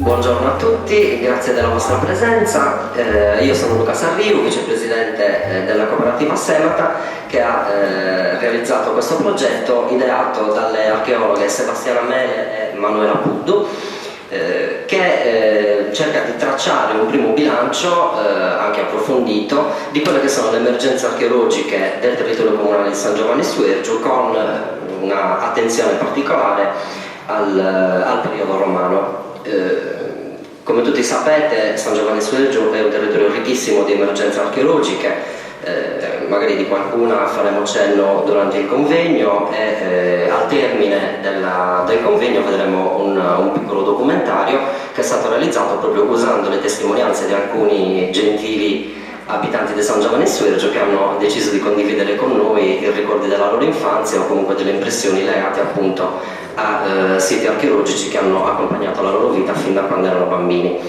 Buongiorno a tutti, grazie della vostra presenza. Io sono Luca Sarriu, vicepresidente della cooperativa Semata, che ha realizzato questo progetto ideato dalle archeologhe Sebastiana Mele e Manuela Puddu, che cerca di tracciare un primo bilancio anche approfondito di quelle che sono le emergenze archeologiche del territorio comunale di San Giovanni Suergiu, con una attenzione particolare al periodo romano. Come tutti sapete, San Giovanni Suergiu è un territorio ricchissimo di emergenze archeologiche, magari di qualcuna faremo cenno durante il convegno e al termine del convegno vedremo un piccolo documentario che è stato realizzato proprio usando le testimonianze di alcuni gentili abitanti di San Giovanni Suergiu che hanno deciso di condividere con noi i ricordi della loro infanzia o comunque delle impressioni legate appunto a siti archeologici che hanno accompagnato la loro vita fin da quando erano bambini.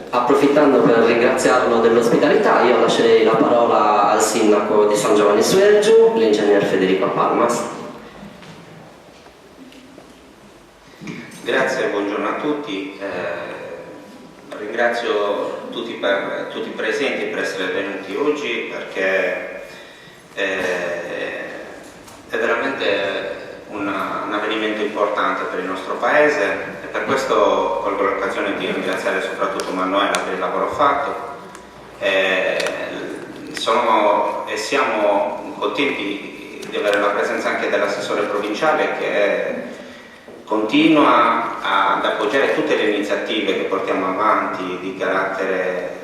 Approfittando per ringraziarlo dell'ospitalità, io lascerei la parola al sindaco di San Giovanni Suergiu, l'ingegner Federico Palmas. Grazie, buongiorno a tutti. Ringrazio tutti i presenti per essere venuti oggi, perché è veramente un avvenimento importante per il nostro paese, e per questo colgo l'occasione di ringraziare soprattutto Manuela per il lavoro fatto. Siamo contenti di avere la presenza anche dell'assessore provinciale, che continua ad appoggiare tutte le iniziative che portiamo avanti di carattere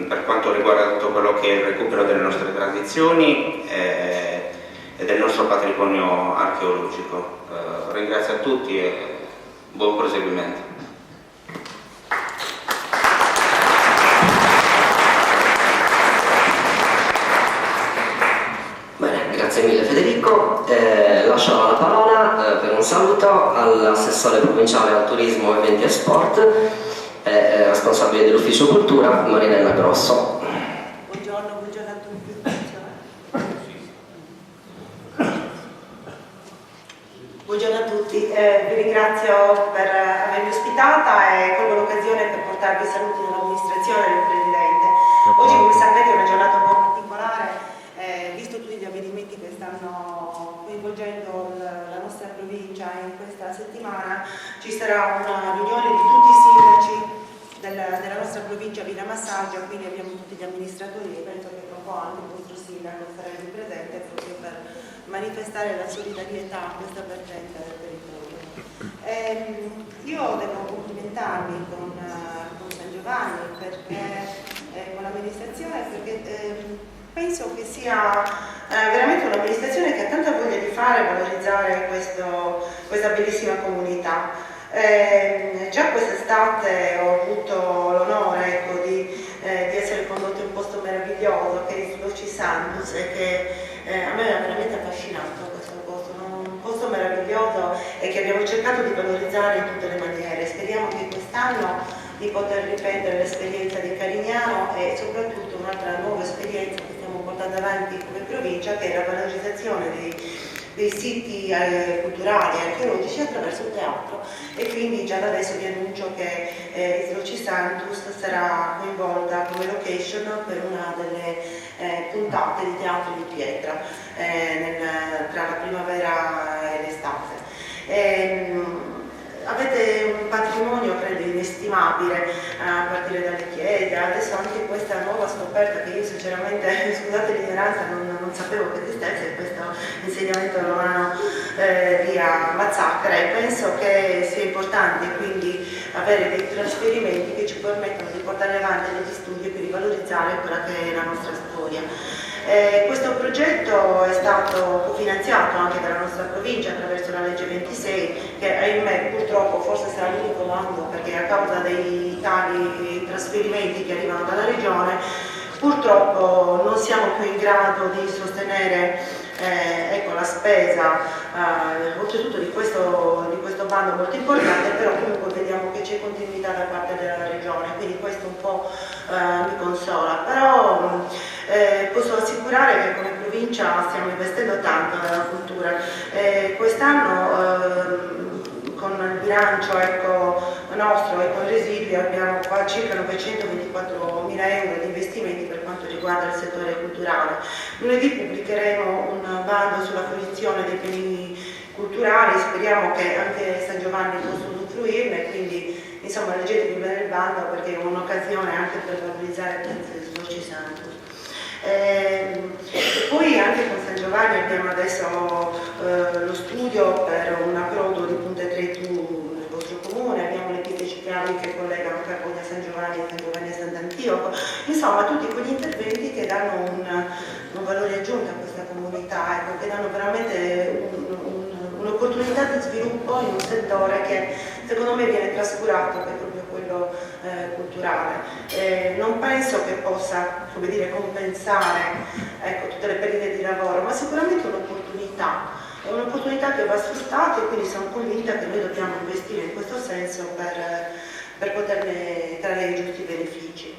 per quanto riguarda tutto quello che è il recupero delle nostre tradizioni e del nostro patrimonio archeologico. Ringrazio a tutti e buon proseguimento. Bene, grazie mille Federico. Lascio la parola per un saluto all'assessore provinciale al turismo, eventi e sport e responsabile dell'ufficio cultura, Marinella Grosso. Buongiorno a tutti. Buongiorno a tutti, vi ringrazio per avermi ospitata e colgo l'occasione per portarvi i saluti dell'amministrazione e del Presidente. Oggi, come sapete, è una giornata un po' particolare, visto tutti gli avvenimenti che stanno coinvolgendo la nostra provincia in questa settimana. Ci sarà una riunione di tutti i sindaci della nostra provincia a Villa Massaggia, quindi abbiamo tutti gli amministratori e penso che tra un po' anche il vostro sindaco sarà lì presente proprio per manifestare la solidarietà a questa vertenza del territorio. Io devo complimentarmi con San Giovanni con l'amministrazione, perché penso che sia veramente un'amministrazione che ha tanta voglia di fare e valorizzare questa bellissima comunità. Già quest'estate ho avuto l'onore di essere condotta in un posto meraviglioso che è il Loci Santus, e che a me ha veramente affascinato questo posto, un posto meraviglioso e che abbiamo cercato di valorizzare in tutte le maniere. Speriamo che quest'anno di poter ripetere l'esperienza di Carignano e soprattutto un'altra nuova esperienza che stiamo portando avanti come provincia, che è la valorizzazione dei siti culturali e archeologici attraverso il teatro, e quindi già da adesso vi annuncio che Isloci Santus sarà coinvolta come location per una delle puntate di teatro di pietra tra la primavera e l'estate. Avete un patrimonio, credo, inestimabile, a partire dalle chiese, adesso anche questa nuova scoperta che io sinceramente, scusate l'ignoranza, non sapevo che esistesse, questo insediamento romano via Mazzacra, e penso che sia importante quindi avere dei trasferimenti che ci permettono di portare avanti degli studi per rivalorizzare quella che è la nostra storia. Questo progetto è stato cofinanziato anche dalla nostra provincia attraverso la legge 26, che ahimè purtroppo forse sarà l'unico bando, perché a causa dei tali trasferimenti che arrivano dalla regione purtroppo non siamo più in grado di sostenere ecco, la spesa oltretutto di questo bando molto importante, però comunque vediamo che c'è continuità da parte della regione, quindi questo un po' mi consola, però posso assicurare che come provincia stiamo investendo tanto nella cultura. Quest'anno con il bilancio nostro e con residui abbiamo qua circa 924.000 euro di investimenti per quanto riguarda il settore culturale. Lunedì pubblicheremo un bando sulla fruizione dei beni culturali, speriamo che anche San Giovanni possa usufruirne, quindi insomma leggetevi bene il bando perché è un'occasione anche per valorizzare il Soci Santus. E poi anche con San Giovanni abbiamo adesso lo studio per un approdo di Punte Trentù nel vostro comune, abbiamo le piste ciclabili che collegano Capone a San Giovanni e Sant'Antioco, insomma tutti quegli interventi che danno un valore aggiunto a questa comunità, ecco, che danno veramente un'opportunità di sviluppo in un settore che secondo me viene trascurato, che è proprio quello culturale. Non penso che possa, come dire, compensare ecco, tutte le perdite di lavoro, ma sicuramente è un'opportunità che va sfruttata e quindi sono convinta che noi dobbiamo investire in questo senso per poterne trarre i giusti benefici.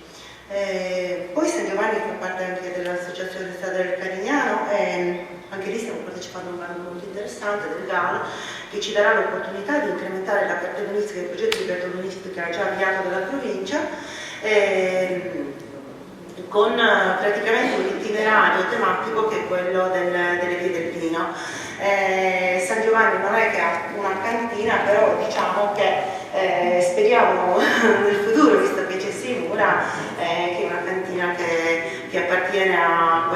Poi San Giovanni fa parte anche dell'Associazione Strada del Carignano e anche lì stiamo partecipando a un bando molto interessante del GAL che ci darà l'opportunità di incrementare la cartellonistica e il progetto di cartellonistica già avviato dalla provincia con praticamente un itinerario tematico che è quello delle vie del vino. San Giovanni non è che ha una cantina, però diciamo che speriamo nel futuro, visto che c'è Simura, che è una cantina che appartiene a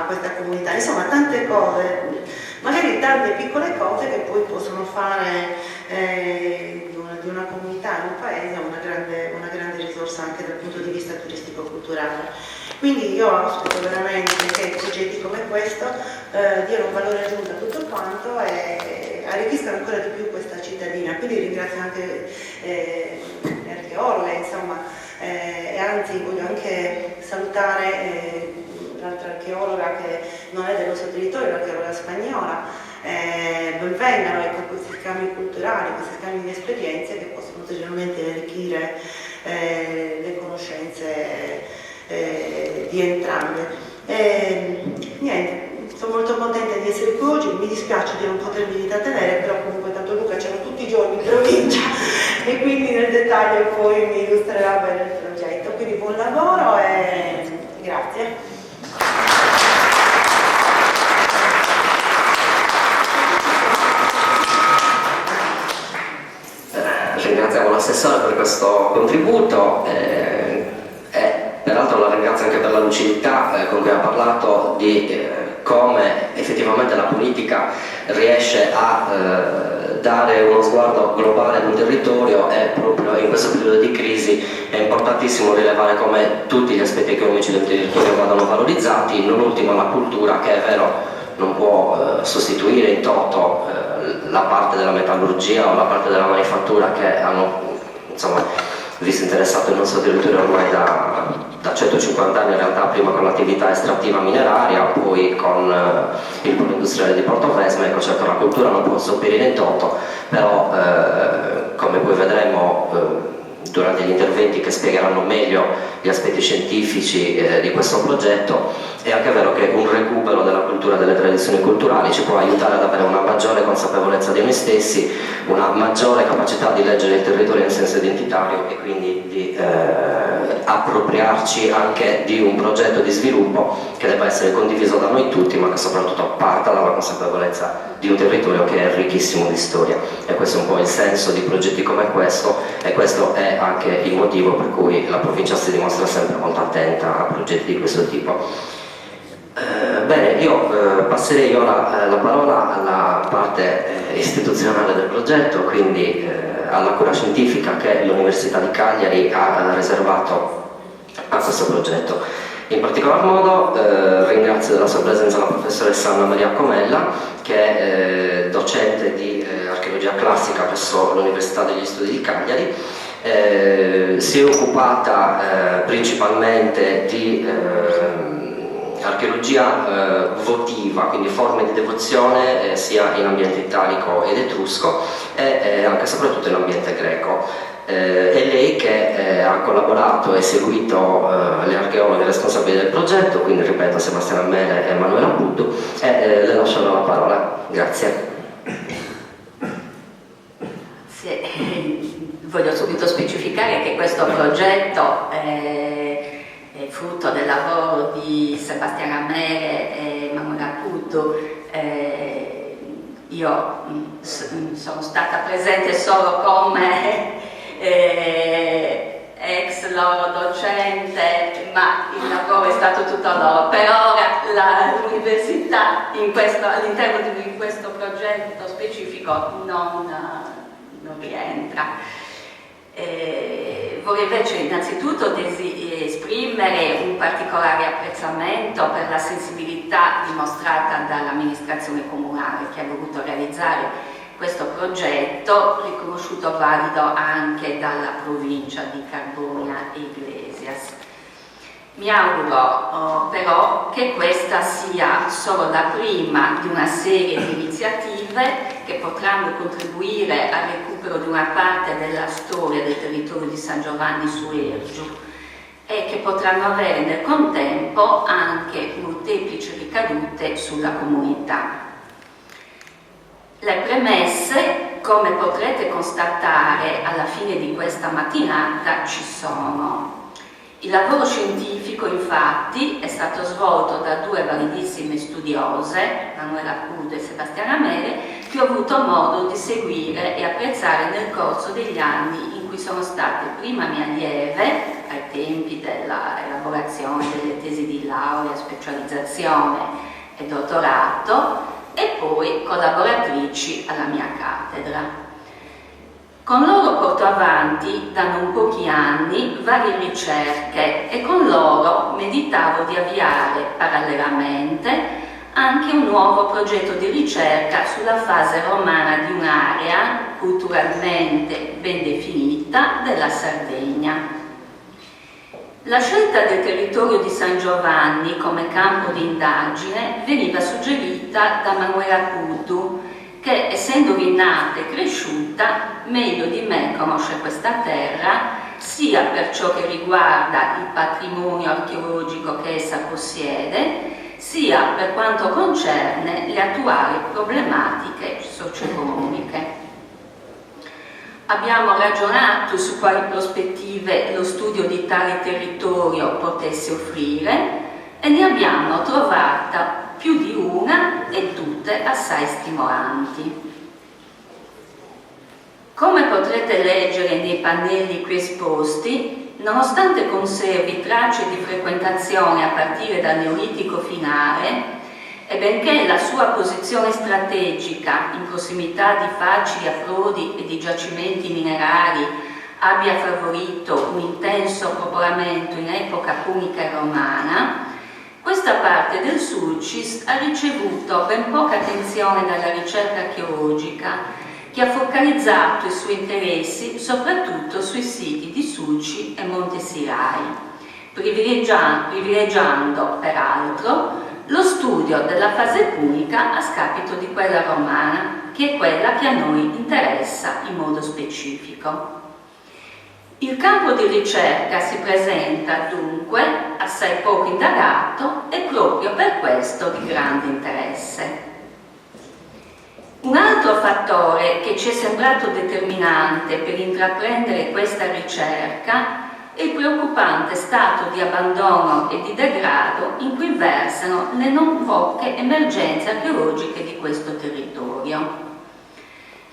questa comunità. Insomma, tante cose, magari tante piccole cose che poi possono fare di una comunità, in un paese, una grande risorsa anche dal punto di vista turistico-culturale. Quindi io auspico veramente che progetti come questo diano un valore aggiunto a tutto quanto e arricchiscano ancora di più questa cittadina. Quindi ringrazio anche le archeologhe, insomma, e anzi voglio anche salutare l'altra archeologa che non è del nostro territorio, l'archeologa spagnola. Benvengano ecco, questi scambi culturali, questi scambi di esperienze che possono ulteriormente arricchire le conoscenze di entrambe. Niente, sono molto contenta di essere qui oggi, mi dispiace di non potermi trattenere, però comunque tanto Luca c'era tutti i giorni in provincia e quindi nel dettaglio poi mi illustrerà bene il progetto. Quindi buon lavoro e grazie. Ringraziamo l'assessore per questo contributo peraltro la ringrazio anche per la lucidità con cui ha parlato di come effettivamente la politica riesce a dare uno sguardo globale ad un territorio e proprio in questo periodo di crisi è importantissimo rilevare come tutti gli aspetti economici del territorio vadano valorizzati, non ultimo la cultura che è vero non può sostituire in toto la parte della metallurgia o la parte della manifattura che hanno insomma visto interessato il nostro territorio ormai da 150 anni in realtà, prima con l'attività estrattiva mineraria, poi con il polo industriale di Portovesme. Ecco, certo la cultura non può sopperire in toto, però come poi vedremo durante gli interventi che spiegheranno meglio gli aspetti scientifici di questo progetto, è anche vero che un recupero della cultura e delle tradizioni culturali ci può aiutare ad avere una maggiore consapevolezza di noi stessi, una maggiore capacità di leggere il territorio in senso identitario e quindi di appropriarci anche di un progetto di sviluppo che debba essere condiviso da noi tutti, ma che soprattutto parta dalla consapevolezza di un territorio che è ricchissimo di storia. E questo è un po' il senso di progetti come questo, e questo è anche il motivo per cui la provincia si dimostra sempre molto attenta a progetti di questo tipo. Bene, io passerei ora la parola alla parte istituzionale del progetto, quindi alla cura scientifica che l'Università di Cagliari ha riservato a questo progetto. In particolar modo ringrazio della sua presenza la professoressa Anna Maria Comella, che è docente di archeologia classica presso l'Università degli Studi di Cagliari. Si è occupata principalmente di archeologia votiva, quindi forme di devozione sia in ambiente italico ed etrusco e anche e soprattutto in ambiente greco. È lei che ha collaborato e seguito le archeologhe responsabili del progetto, quindi ripeto Sebastiana Mele e Manuela Buddu, e le lascio la parola. Grazie. Voglio subito specificare che questo progetto è frutto del lavoro di Sebastiana Mele e Manuela Buddu. Io sono stata presente solo come ex loro docente, ma il lavoro è stato tutto loro. Per ora l'università all'interno di questo progetto specifico non rientra. Vorrei invece innanzitutto esprimere un particolare apprezzamento per la sensibilità dimostrata dall'amministrazione comunale, che ha voluto realizzare questo progetto, riconosciuto valido anche dalla provincia di Carbonia e Iglesias. Mi auguro però che questa sia solo la prima di una serie di iniziative che potranno contribuire al recupero di una parte della storia del territorio di San Giovanni su Ergiu e che potranno avere nel contempo anche molteplici ricadute sulla comunità. Le premesse, come potrete constatare alla fine di questa mattinata, ci sono. Il lavoro scientifico, infatti, è stato svolto da due validissime studiose, Manuela Buddu e Sebastiana Mele, che ho avuto modo di seguire e apprezzare nel corso degli anni in cui sono state prima mie allieve, ai tempi della elaborazione delle tesi di laurea, specializzazione e dottorato, e poi collaboratrici alla mia cattedra. Con loro porto avanti da non pochi anni varie ricerche e con loro meditavo di avviare parallelamente anche un nuovo progetto di ricerca sulla fase romana di un'area culturalmente ben definita della Sardegna. La scelta del territorio di San Giovanni come campo di indagine veniva suggerita da Manuela Buddu, che essendovi nata e cresciuta meglio di me conosce questa terra sia per ciò che riguarda il patrimonio archeologico che essa possiede, sia per quanto concerne le attuali problematiche socio-economiche. Abbiamo ragionato su quali prospettive lo studio di tale territorio potesse offrire e ne abbiamo trovata più di una e tutte assai stimolanti. Come potrete leggere nei pannelli qui esposti, nonostante conservi tracce di frequentazione a partire dal Neolitico finale, e benché la sua posizione strategica in prossimità di facili approdi e di giacimenti minerari abbia favorito un intenso popolamento in epoca punica e romana, questa parte del Sulcis ha ricevuto ben poca attenzione dalla ricerca archeologica, che ha focalizzato i suoi interessi soprattutto sui siti di Sulci e Monte Sirai, privilegiando peraltro lo studio della fase punica a scapito di quella romana, che è quella che a noi interessa in modo specifico. Il campo di ricerca si presenta dunque assai poco indagato e proprio per questo di grande interesse. Un altro fattore che ci è sembrato determinante per intraprendere questa ricerca è il preoccupante stato di abbandono e di degrado in cui versano le non poche emergenze archeologiche di questo territorio.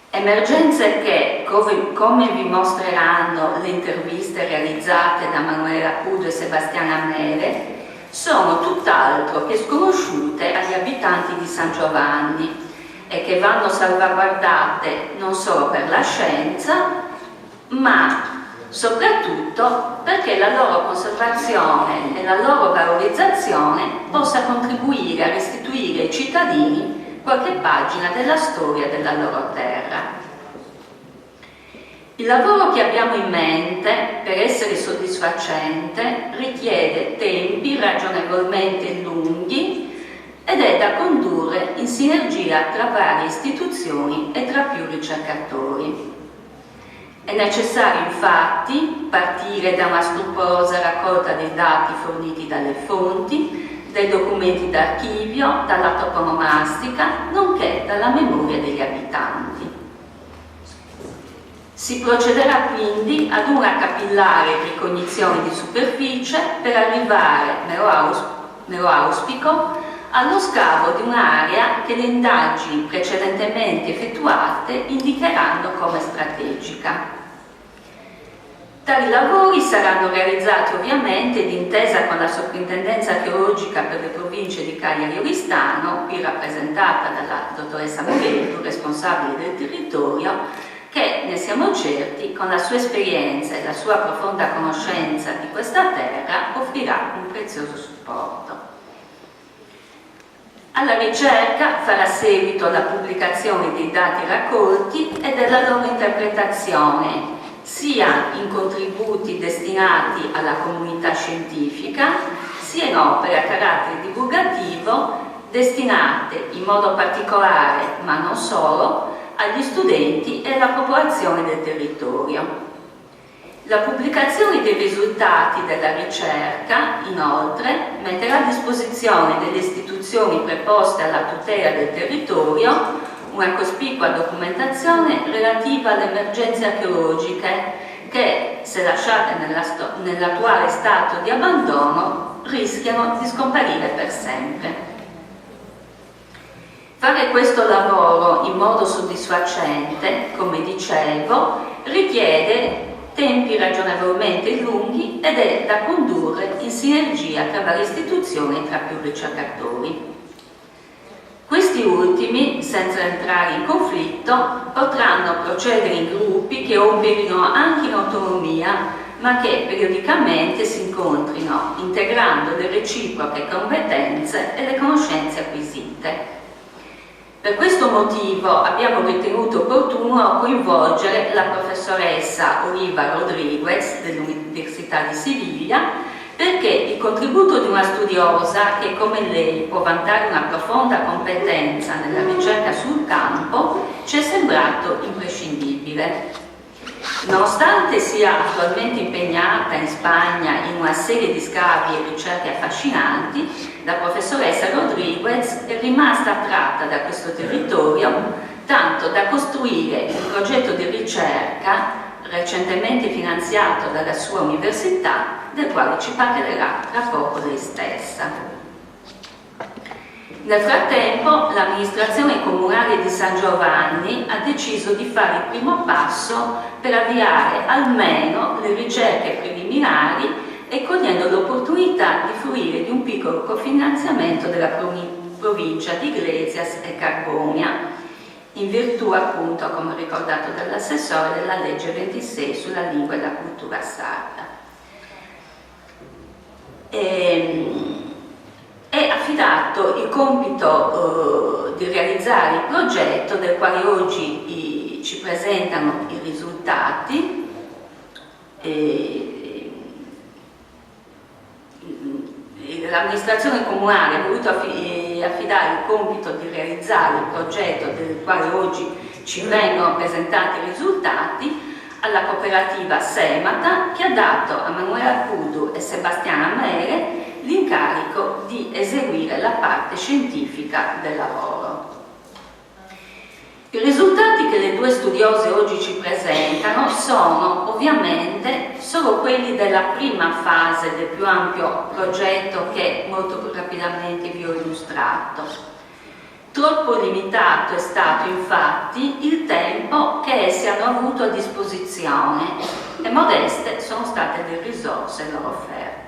Emergenze che, come vi mostreranno le interviste realizzate da Manuela Buddu e Sebastiana Mele, sono tutt'altro che sconosciute agli abitanti di San Giovanni e che vanno salvaguardate non solo per la scienza, ma soprattutto perché la loro conservazione e la loro valorizzazione possa contribuire a restituire ai cittadini qualche pagina della storia della loro terra. Il lavoro che abbiamo in mente, per essere soddisfacente, richiede tempi ragionevolmente lunghi ed è da condurre in sinergia tra varie istituzioni e tra più ricercatori. È necessario infatti partire da una scrupolosa raccolta dei dati forniti dalle fonti, dai documenti d'archivio, dalla toponomastica, nonché dalla memoria degli abitanti. Si procederà quindi ad una capillare ricognizione di superficie per arrivare, me lo auspico, allo scavo di un'area che le indagini precedentemente effettuate indicheranno come strategica. Tali lavori saranno realizzati ovviamente d'intesa con la Soprintendenza Archeologica per le province di Cagliari e Oristano, qui rappresentata dalla dottoressa Movello, responsabile del territorio, che, ne siamo certi, con la sua esperienza e la sua profonda conoscenza di questa terra offrirà un prezioso supporto. Alla ricerca farà seguito la pubblicazione dei dati raccolti e della loro interpretazione, sia in contributi destinati alla comunità scientifica, sia in opere a carattere divulgativo destinate in modo particolare, ma non solo, agli studenti e alla popolazione del territorio. La pubblicazione dei risultati della ricerca, inoltre, metterà a disposizione delle istituzioni preposte alla tutela del territorio una cospicua documentazione relativa alle emergenze archeologiche che, se lasciate nell'attuale stato di abbandono, rischiano di scomparire per sempre. Fare questo lavoro in modo soddisfacente, come dicevo, richiede tempi ragionevolmente lunghi ed è da condurre in sinergia tra varie istituzioni e tra più ricercatori. Questi ultimi, senza entrare in conflitto, potranno procedere in gruppi che operino anche in autonomia, ma che periodicamente si incontrino, integrando le reciproche competenze e le conoscenze acquisite. Per questo motivo abbiamo ritenuto opportuno coinvolgere la professoressa Oliva Rodriguez dell'Università di Siviglia, perché il contributo di una studiosa che come lei può vantare una profonda competenza nella ricerca sul campo ci è sembrato imprescindibile. Nonostante sia attualmente impegnata in Spagna in una serie di scavi e ricerche affascinanti, la professoressa Rodriguez è rimasta attratta da questo territorio, tanto da costruire un progetto di ricerca recentemente finanziato dalla sua università, del quale ci parlerà tra poco lei stessa. Nel frattempo l'amministrazione comunale di San Giovanni ha deciso di fare il primo passo per avviare almeno le ricerche preliminari e cogliendo l'opportunità di fruire di un piccolo cofinanziamento della provincia di Iglesias e Carbonia, in virtù appunto, come ricordato dall'assessore, della legge 26 sulla lingua e la cultura sarda. È affidato il compito di realizzare il progetto, del quale oggi ci presentano i risultati. L'amministrazione comunale ha voluto affidare il compito di realizzare il progetto, del quale oggi ci vengono presentati i risultati, alla cooperativa Semata, che ha dato a Manuela Pudu e Sebastiana Mere l'incarico di eseguire la parte scientifica del lavoro. I risultati che le due studiose oggi ci presentano sono ovviamente solo quelli della prima fase del più ampio progetto che molto rapidamente vi ho illustrato. Troppo limitato è stato infatti il tempo che essi hanno avuto a disposizione e modeste sono state le risorse loro offerte.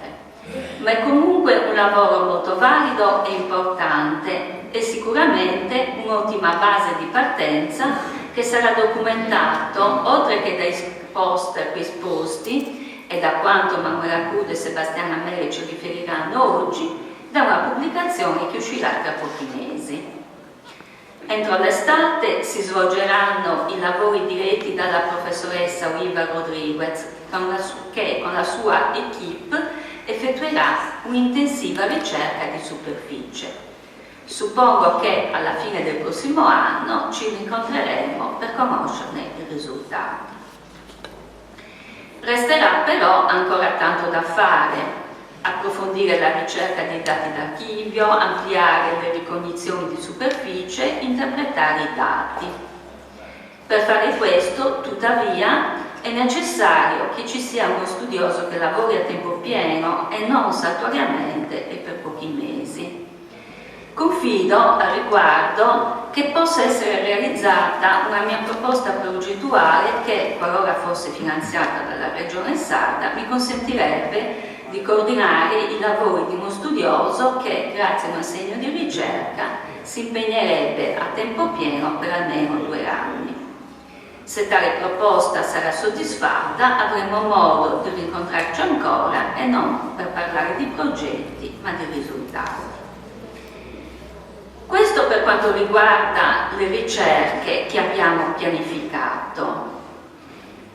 Ma è comunque un lavoro molto valido e importante e sicuramente un'ottima base di partenza che sarà documentato, oltre che dai poster qui esposti e da quanto Manuela Cudo e Sebastiana Mele ci riferiranno oggi, da una pubblicazione che uscirà tra pochi mesi. Entro l'estate si svolgeranno i lavori diretti dalla professoressa Oliva Rodriguez, che con la sua equipe effettuerà un'intensiva ricerca di superficie. Suppongo che alla fine del prossimo anno ci rincontreremo per conoscerne i risultati. Resterà però ancora tanto da fare: approfondire la ricerca dei dati d'archivio, ampliare le ricognizioni di superficie, interpretare i dati. Per fare questo, tuttavia, è necessario che ci sia uno studioso che lavori a tempo pieno e non saltuariamente e per pochi mesi. Confido al riguardo che possa essere realizzata una mia proposta progettuale che, qualora fosse finanziata dalla Regione Sarda, mi consentirebbe di coordinare i lavori di uno studioso che, grazie a un assegno di ricerca, si impegnerebbe a tempo pieno per almeno 2 anni. Se tale proposta sarà soddisfatta, avremo modo di rincontrarci ancora e non per parlare di progetti, ma di risultati. Questo per quanto riguarda le ricerche che abbiamo pianificato.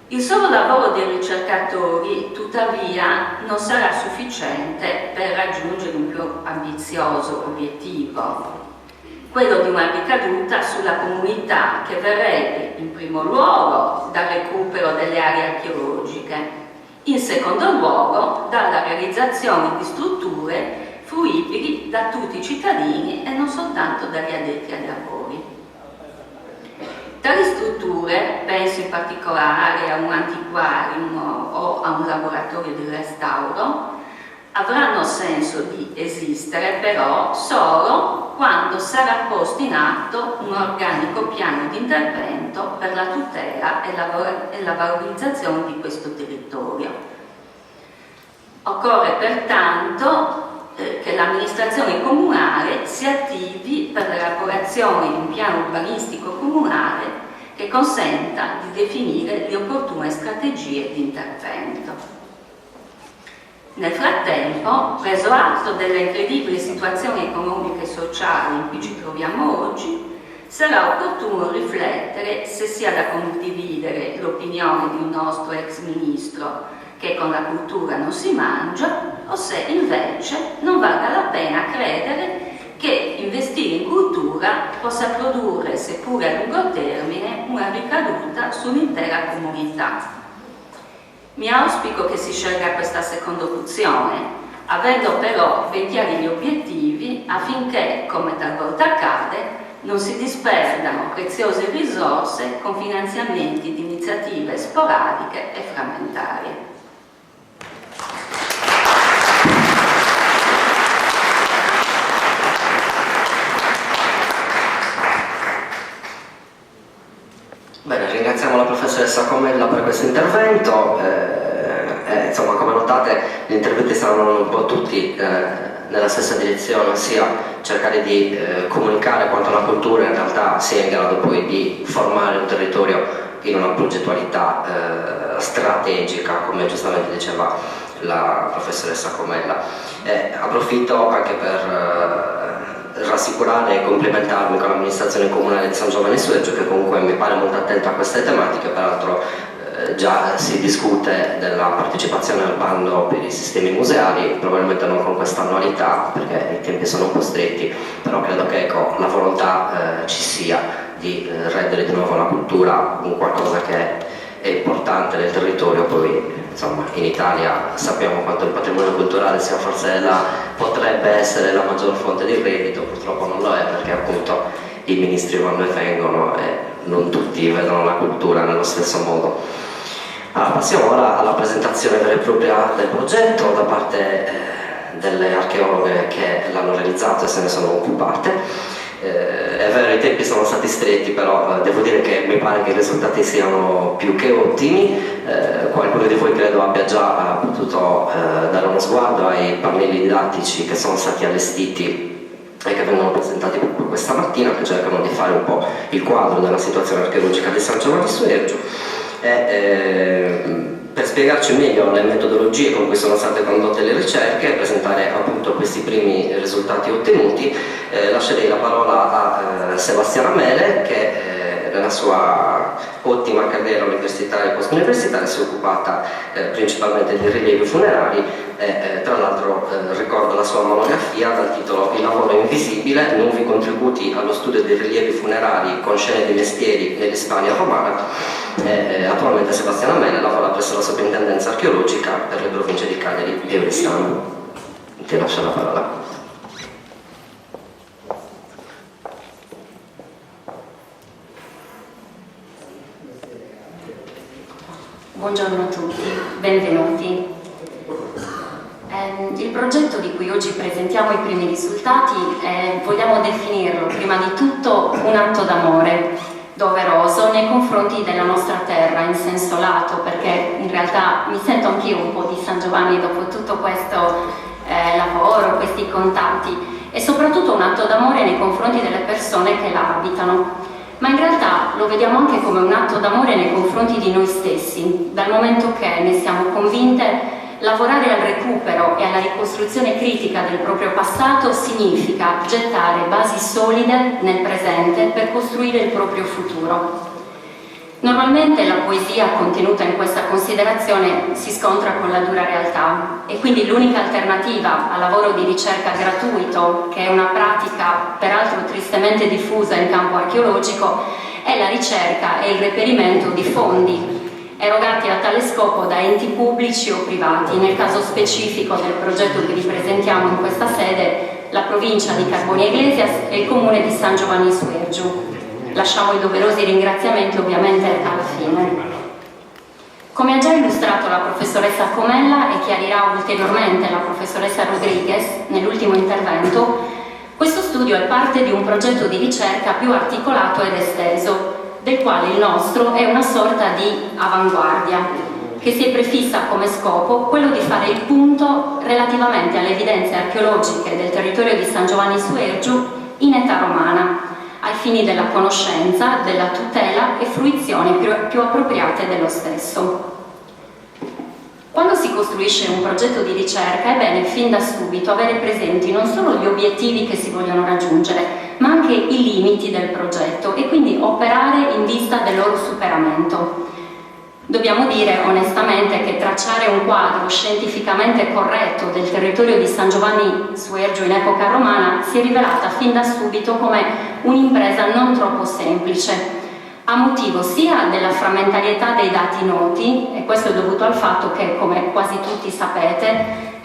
Il solo lavoro dei ricercatori, tuttavia, non sarà sufficiente per raggiungere un più ambizioso obiettivo, quello di una ricaduta sulla comunità che verrebbe in primo luogo dal recupero delle aree archeologiche, in secondo luogo dalla realizzazione di strutture fruibili da tutti i cittadini e non soltanto dagli addetti ai lavori. Tali strutture, penso in particolare a un antiquarium o a un laboratorio di restauro, avranno senso di esistere però solo quando sarà posto in atto un organico piano di intervento per la tutela e la valorizzazione di questo territorio. Occorre pertanto che l'amministrazione comunale si attivi per l'elaborazione di un piano urbanistico comunale che consenta di definire le opportune strategie di intervento. Nel frattempo, preso atto delle incredibili situazioni economiche e sociali in cui ci troviamo oggi, sarà opportuno riflettere se sia da condividere l'opinione di un nostro ex ministro che con la cultura non si mangia, o se invece non valga la pena credere che investire in cultura possa produrre, seppure a lungo termine, una ricaduta sull'intera comunità. Mi auspico che si scelga questa seconda opzione, avendo però ben chiari gli obiettivi affinché, come talvolta accade, non si disperdano preziose risorse con finanziamenti di iniziative sporadiche e frammentarie. Bene, ringraziamo la professoressa Comella per questo intervento. Insomma, come notate, gli interventi saranno un po' tutti nella stessa direzione, ossia cercare di comunicare quanto la cultura in realtà sia in grado poi di formare un territorio in una progettualità strategica, come giustamente diceva la professoressa Comella. Approfitto anche per rassicurare e complimentarmi con l'amministrazione comunale di San Giovanni Suergio, che comunque mi pare molto attenta a queste tematiche. Peraltro già si discute della partecipazione al bando per i sistemi museali, probabilmente non con questa annualità perché i tempi sono un po' stretti, però credo che la volontà ci sia di rendere di nuovo la cultura un qualcosa che è importante nel territorio. Poi insomma in Italia sappiamo quanto il patrimonio culturale sia forse potrebbe essere la maggior fonte di reddito, purtroppo non lo è, perché appunto i ministri vanno e vengono e non tutti vedono la cultura nello stesso modo. Allora, passiamo ora alla presentazione vera e propria del progetto da parte delle archeologhe che l'hanno realizzato e se ne sono occupate. È vero, i tempi sono stati stretti, però devo dire che mi pare che i risultati siano più che ottimi. Qualcuno di voi credo abbia già potuto dare uno sguardo ai pannelli didattici che sono stati allestiti e che vengono presentati proprio questa mattina, che cercano di fare un po' il quadro della situazione archeologica di San Giovanni Suergiu. Per spiegarci meglio le metodologie con cui sono state condotte le ricerche e presentare appunto questi primi risultati ottenuti, lascerei la parola a Sebastiana Mele, che nella sua ottima carriera universitaria e post-universitaria si è occupata principalmente di rilievi funerari e tra l'altro ricordo la sua monografia dal titolo Il lavoro invisibile, nuovi contributi allo studio dei rilievi funerari con scene di mestieri nell'Hispania romana. Attualmente Sebastiana Mele lavora presso la Soprintendenza Archeologica per le province di Cagliari e Oristano. Ti lascio la parola. Buongiorno a tutti, benvenuti. Il progetto di cui oggi presentiamo i primi risultati vogliamo definirlo prima di tutto un atto d'amore doveroso nei confronti della nostra terra in senso lato, perché in realtà mi sento anch'io un po' di San Giovanni dopo tutto questo lavoro, questi contatti, e soprattutto un atto d'amore nei confronti delle persone che la abitano. Ma in realtà lo vediamo anche come un atto d'amore nei confronti di noi stessi, dal momento che ne siamo convinte. Lavorare al recupero e alla ricostruzione critica del proprio passato significa gettare basi solide nel presente per costruire il proprio futuro. Normalmente la poesia contenuta in questa considerazione si scontra con la dura realtà e quindi l'unica alternativa al lavoro di ricerca gratuito, che è una pratica peraltro tristemente diffusa in campo archeologico, è la ricerca e il reperimento di fondi erogati a tale scopo da enti pubblici o privati. Nel caso specifico del progetto che vi presentiamo in questa sede, la provincia di Carbonia Iglesias e il comune di San Giovanni Suergiu. Lasciamo i doverosi ringraziamenti ovviamente alla fine. Come ha già illustrato la professoressa Comella e chiarirà ulteriormente la professoressa Rodriguez nell'ultimo intervento, questo studio è parte di un progetto di ricerca più articolato ed esteso, del quale il nostro è una sorta di avanguardia, che si è prefissa come scopo quello di fare il punto relativamente alle evidenze archeologiche del territorio di San Giovanni Suergiu in età romana, ai fini della conoscenza, della tutela e fruizione più appropriate dello stesso. Quando si costruisce un progetto di ricerca è bene fin da subito avere presenti non solo gli obiettivi che si vogliono raggiungere, ma anche i limiti del progetto e quindi operare in vista del loro superamento. Dobbiamo dire onestamente che tracciare un quadro scientificamente corretto del territorio di San Giovanni Suergiu in epoca romana si è rivelata fin da subito come un'impresa non troppo semplice, a motivo sia della frammentarietà dei dati noti, e questo è dovuto al fatto che, come quasi tutti sapete,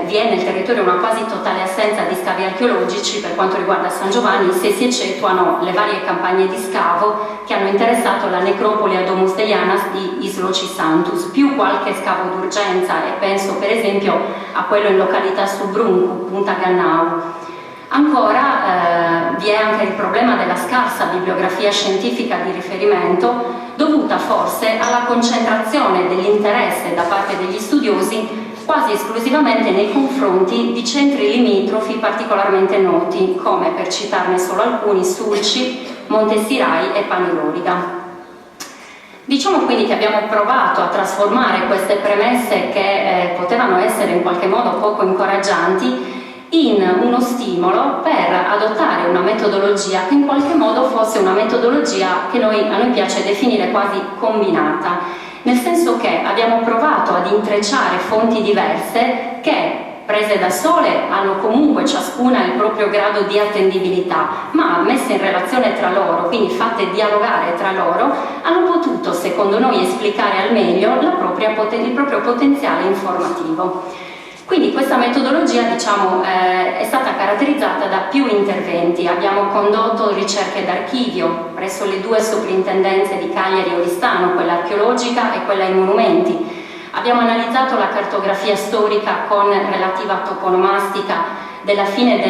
vi è nel territorio una quasi totale assenza di scavi archeologici per quanto riguarda San Giovanni, se si eccetuano le varie campagne di scavo che hanno interessato la necropoli a Domus Deianas di Isloci Santus, più qualche scavo d'urgenza, e penso per esempio a quello in località Subruncu, Punta Gannau. Ancora vi è anche il problema della scarsa bibliografia scientifica di riferimento, dovuta forse alla concentrazione dell'interesse da parte degli studiosi quasi esclusivamente nei confronti di centri limitrofi particolarmente noti, come, per citarne solo alcuni, Sulci, Montesirai e Panilorida. Diciamo quindi che abbiamo provato a trasformare queste premesse che potevano essere in qualche modo poco incoraggianti in uno stimolo per adottare una metodologia che in qualche modo fosse una metodologia che a noi piace definire quasi combinata, nel senso che abbiamo provato ad intrecciare fonti diverse che, prese da sole, hanno comunque ciascuna il proprio grado di attendibilità, ma messe in relazione tra loro, quindi fatte dialogare tra loro, hanno potuto, secondo noi, esplicare al meglio il proprio potenziale informativo. Quindi questa metodologia, è stata caratterizzata da più interventi. Abbiamo condotto ricerche d'archivio presso le due soprintendenze di Cagliari e Oristano, quella archeologica e quella ai monumenti. Abbiamo analizzato la cartografia storica con relativa toponomastica della fine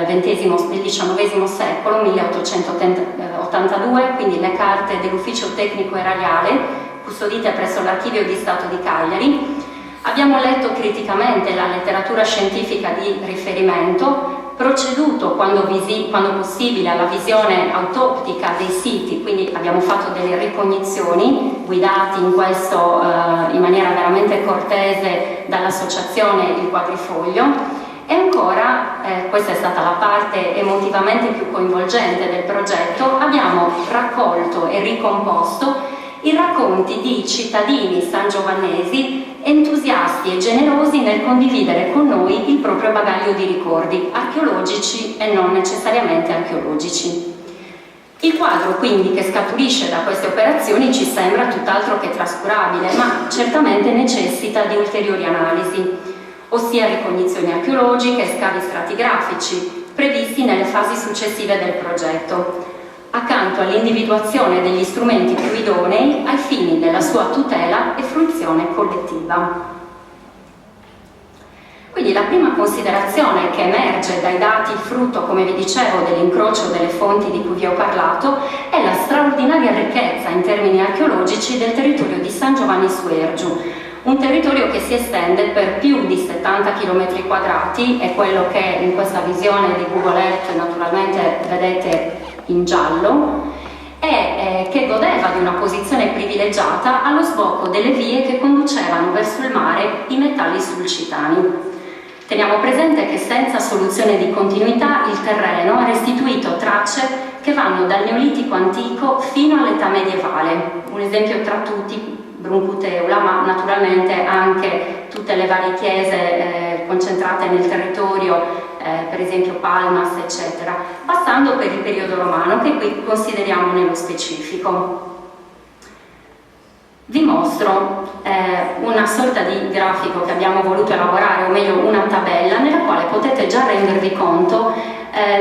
del XIX secolo, 1882, quindi le carte dell'Ufficio Tecnico Erariale, custodite presso l'Archivio di Stato di Cagliari. Abbiamo letto criticamente la letteratura scientifica di riferimento, proceduto quando possibile alla visione autoptica dei siti, quindi abbiamo fatto delle ricognizioni guidati in questo in maniera veramente cortese dall'associazione Il Quadrifoglio. E ancora, questa è stata la parte emotivamente più coinvolgente del progetto, abbiamo raccolto e ricomposto i racconti di cittadini sangiovannesi entusiasti e generosi nel condividere con noi il proprio bagaglio di ricordi, archeologici e non necessariamente archeologici. Il quadro quindi che scaturisce da queste operazioni ci sembra tutt'altro che trascurabile, ma certamente necessita di ulteriori analisi, ossia ricognizioni archeologiche e scavi stratigrafici previsti nelle fasi successive del progetto, accanto all'individuazione degli strumenti più idonei ai fini della sua tutela e fruizione collettiva. Quindi la prima considerazione che emerge dai dati frutto, come vi dicevo, dell'incrocio delle fonti di cui vi ho parlato è la straordinaria ricchezza in termini archeologici del territorio di San Giovanni Suergiu, un territorio che si estende per più di 70 km quadrati, è quello che in questa visione di Google Earth naturalmente vedete in giallo, e che godeva di una posizione privilegiata allo sbocco delle vie che conducevano verso il mare i metalli sulcitani. Teniamo presente che senza soluzione di continuità il terreno ha restituito tracce che vanno dal Neolitico antico fino all'età medievale. Un esempio tra tutti, Bruncuteula, ma naturalmente anche tutte le varie chiese concentrate nel territorio, per esempio Palmas, eccetera, passando per il periodo romano, che qui consideriamo nello specifico. Vi mostro una sorta di grafico che abbiamo voluto elaborare, o meglio una tabella, nella quale potete già rendervi conto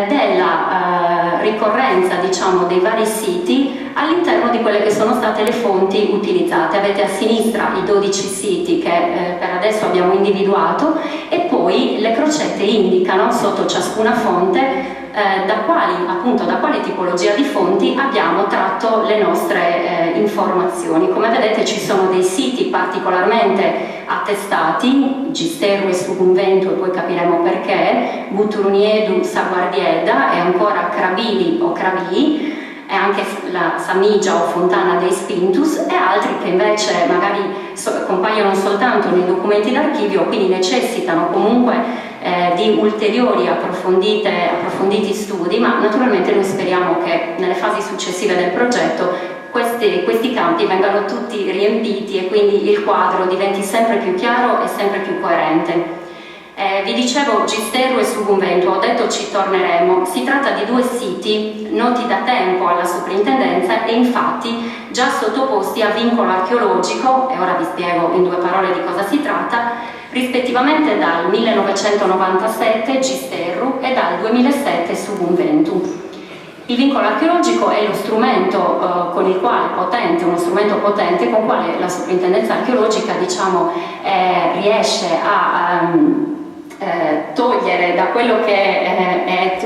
della ricorrenza, diciamo, dei vari siti all'interno di quelle che sono state le fonti utilizzate. Avete a sinistra i 12 siti che per adesso abbiamo individuato, e poi le crocette indicano sotto ciascuna fonte da quale tipologia di fonti abbiamo tratto le nostre informazioni. Come vedete ci sono dei siti particolarmente attestati, Gisteru e Sugumventu, e poi capiremo perché, Buturniedu, Saguardieda, e ancora Crabili o Cravii, e anche la Samigia o Fontana dei Spintus, e altri che invece magari compaiono soltanto nei documenti d'archivio, quindi necessitano comunque di ulteriori approfonditi studi, ma naturalmente noi speriamo che nelle fasi successive del progetto questi campi vengano tutti riempiti e quindi il quadro diventi sempre più chiaro e sempre più coerente. Vi dicevo Gisteru e Sugumventu, ho detto ci torneremo. Si tratta di due siti noti da tempo alla soprintendenza e infatti già sottoposti a vincolo archeologico, e ora vi spiego in due parole di cosa si tratta, rispettivamente dal 1997 Gisteru e dal 2007 Sugumventu. Il vincolo archeologico è lo strumento con il quale uno strumento potente con il quale la soprintendenza archeologica, diciamo, riesce a togliere da quello che è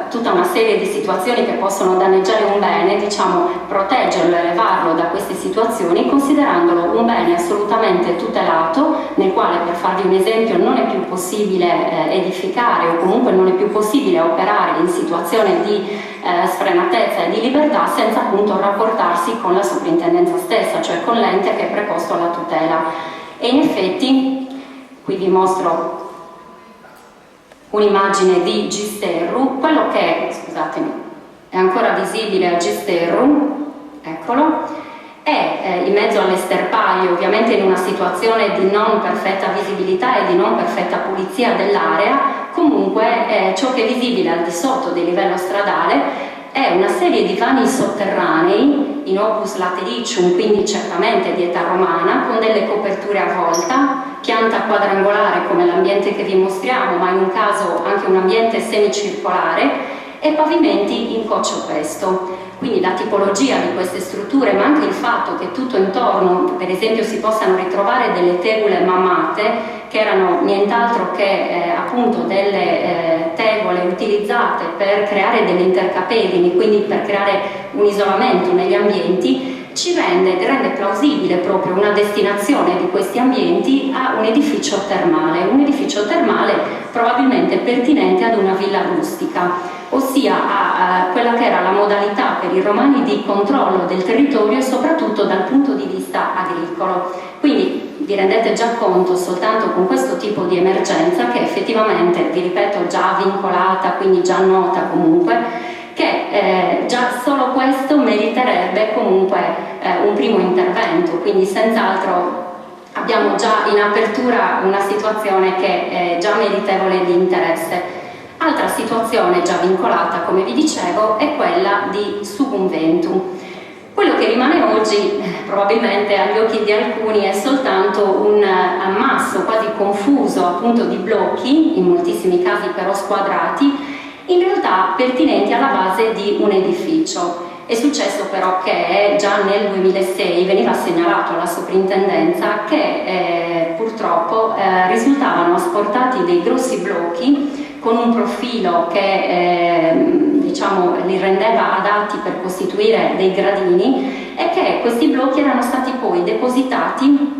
tutta una serie di situazioni che possono danneggiare un bene, diciamo, proteggerlo, elevarlo da queste situazioni, considerandolo un bene assolutamente tutelato, nel quale, per farvi un esempio, non è più possibile edificare, o comunque non è più possibile operare in situazione di sfrenatezza e di libertà senza appunto rapportarsi con la soprintendenza stessa, cioè con l'ente che è preposto alla tutela. E in effetti qui vi mostro un'immagine di Gisteru, quello che, scusatemi, è ancora visibile a Gisteru, eccolo, è in mezzo all'esterpaglio, ovviamente in una situazione di non perfetta visibilità e di non perfetta pulizia dell'area. Comunque ciò che è visibile al di sotto del livello stradale è una serie di vani sotterranei in opus latericium, quindi certamente di età romana, con delle coperture a volta, pianta quadrangolare come l'ambiente che vi mostriamo, ma in un caso anche un ambiente semicircolare, e pavimenti in coccio pesto. Quindi la tipologia di queste strutture, ma anche il fatto che tutto intorno, per esempio, si possano ritrovare delle tegole mammate, che erano nient'altro che appunto delle tegole utilizzate per creare delle intercapedini, quindi per creare un isolamento negli ambienti, rende plausibile proprio una destinazione di questi ambienti a un edificio termale probabilmente pertinente ad una villa rustica, ossia a quella che era la modalità per i romani di controllo del territorio e soprattutto dal punto di vista agricolo. Quindi vi rendete già conto soltanto con questo tipo di emergenza che effettivamente, vi ripeto, già vincolata, quindi già nota comunque, che già solo questo meriterebbe comunque un primo intervento, quindi senz'altro abbiamo già in apertura una situazione che è già meritevole di interesse. Altra situazione già vincolata, come vi dicevo, è quella di subunventum. Quello che rimane oggi, probabilmente agli occhi di alcuni, è soltanto un ammasso quasi confuso appunto di blocchi, in moltissimi casi però squadrati, in realtà pertinenti alla base di un edificio. È successo però che già nel 2006 veniva segnalato alla soprintendenza che purtroppo risultavano asportati dei grossi blocchi con un profilo che diciamo li rendeva adatti per costituire dei gradini, e che questi blocchi erano stati poi depositati,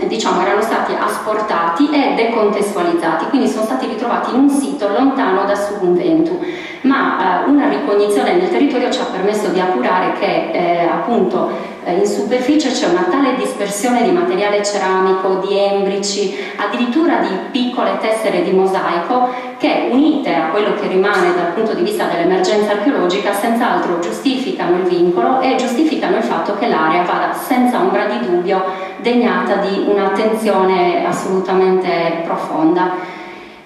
diciamo erano stati asportati e decontestualizzati, quindi sono stati ritrovati in un sito lontano da subunventum, ma una ricognizione nel territorio ci ha permesso di appurare che appunto in superficie c'è una tale dispersione di materiale ceramico, di embrici, addirittura di piccole tessere di mosaico, che unite a quello che rimane dal punto di vista dell'emergenza archeologica senz'altro giustificano il vincolo e giustificano il fatto che l'area vada senza ombra di dubbio degnata di un'attenzione assolutamente profonda.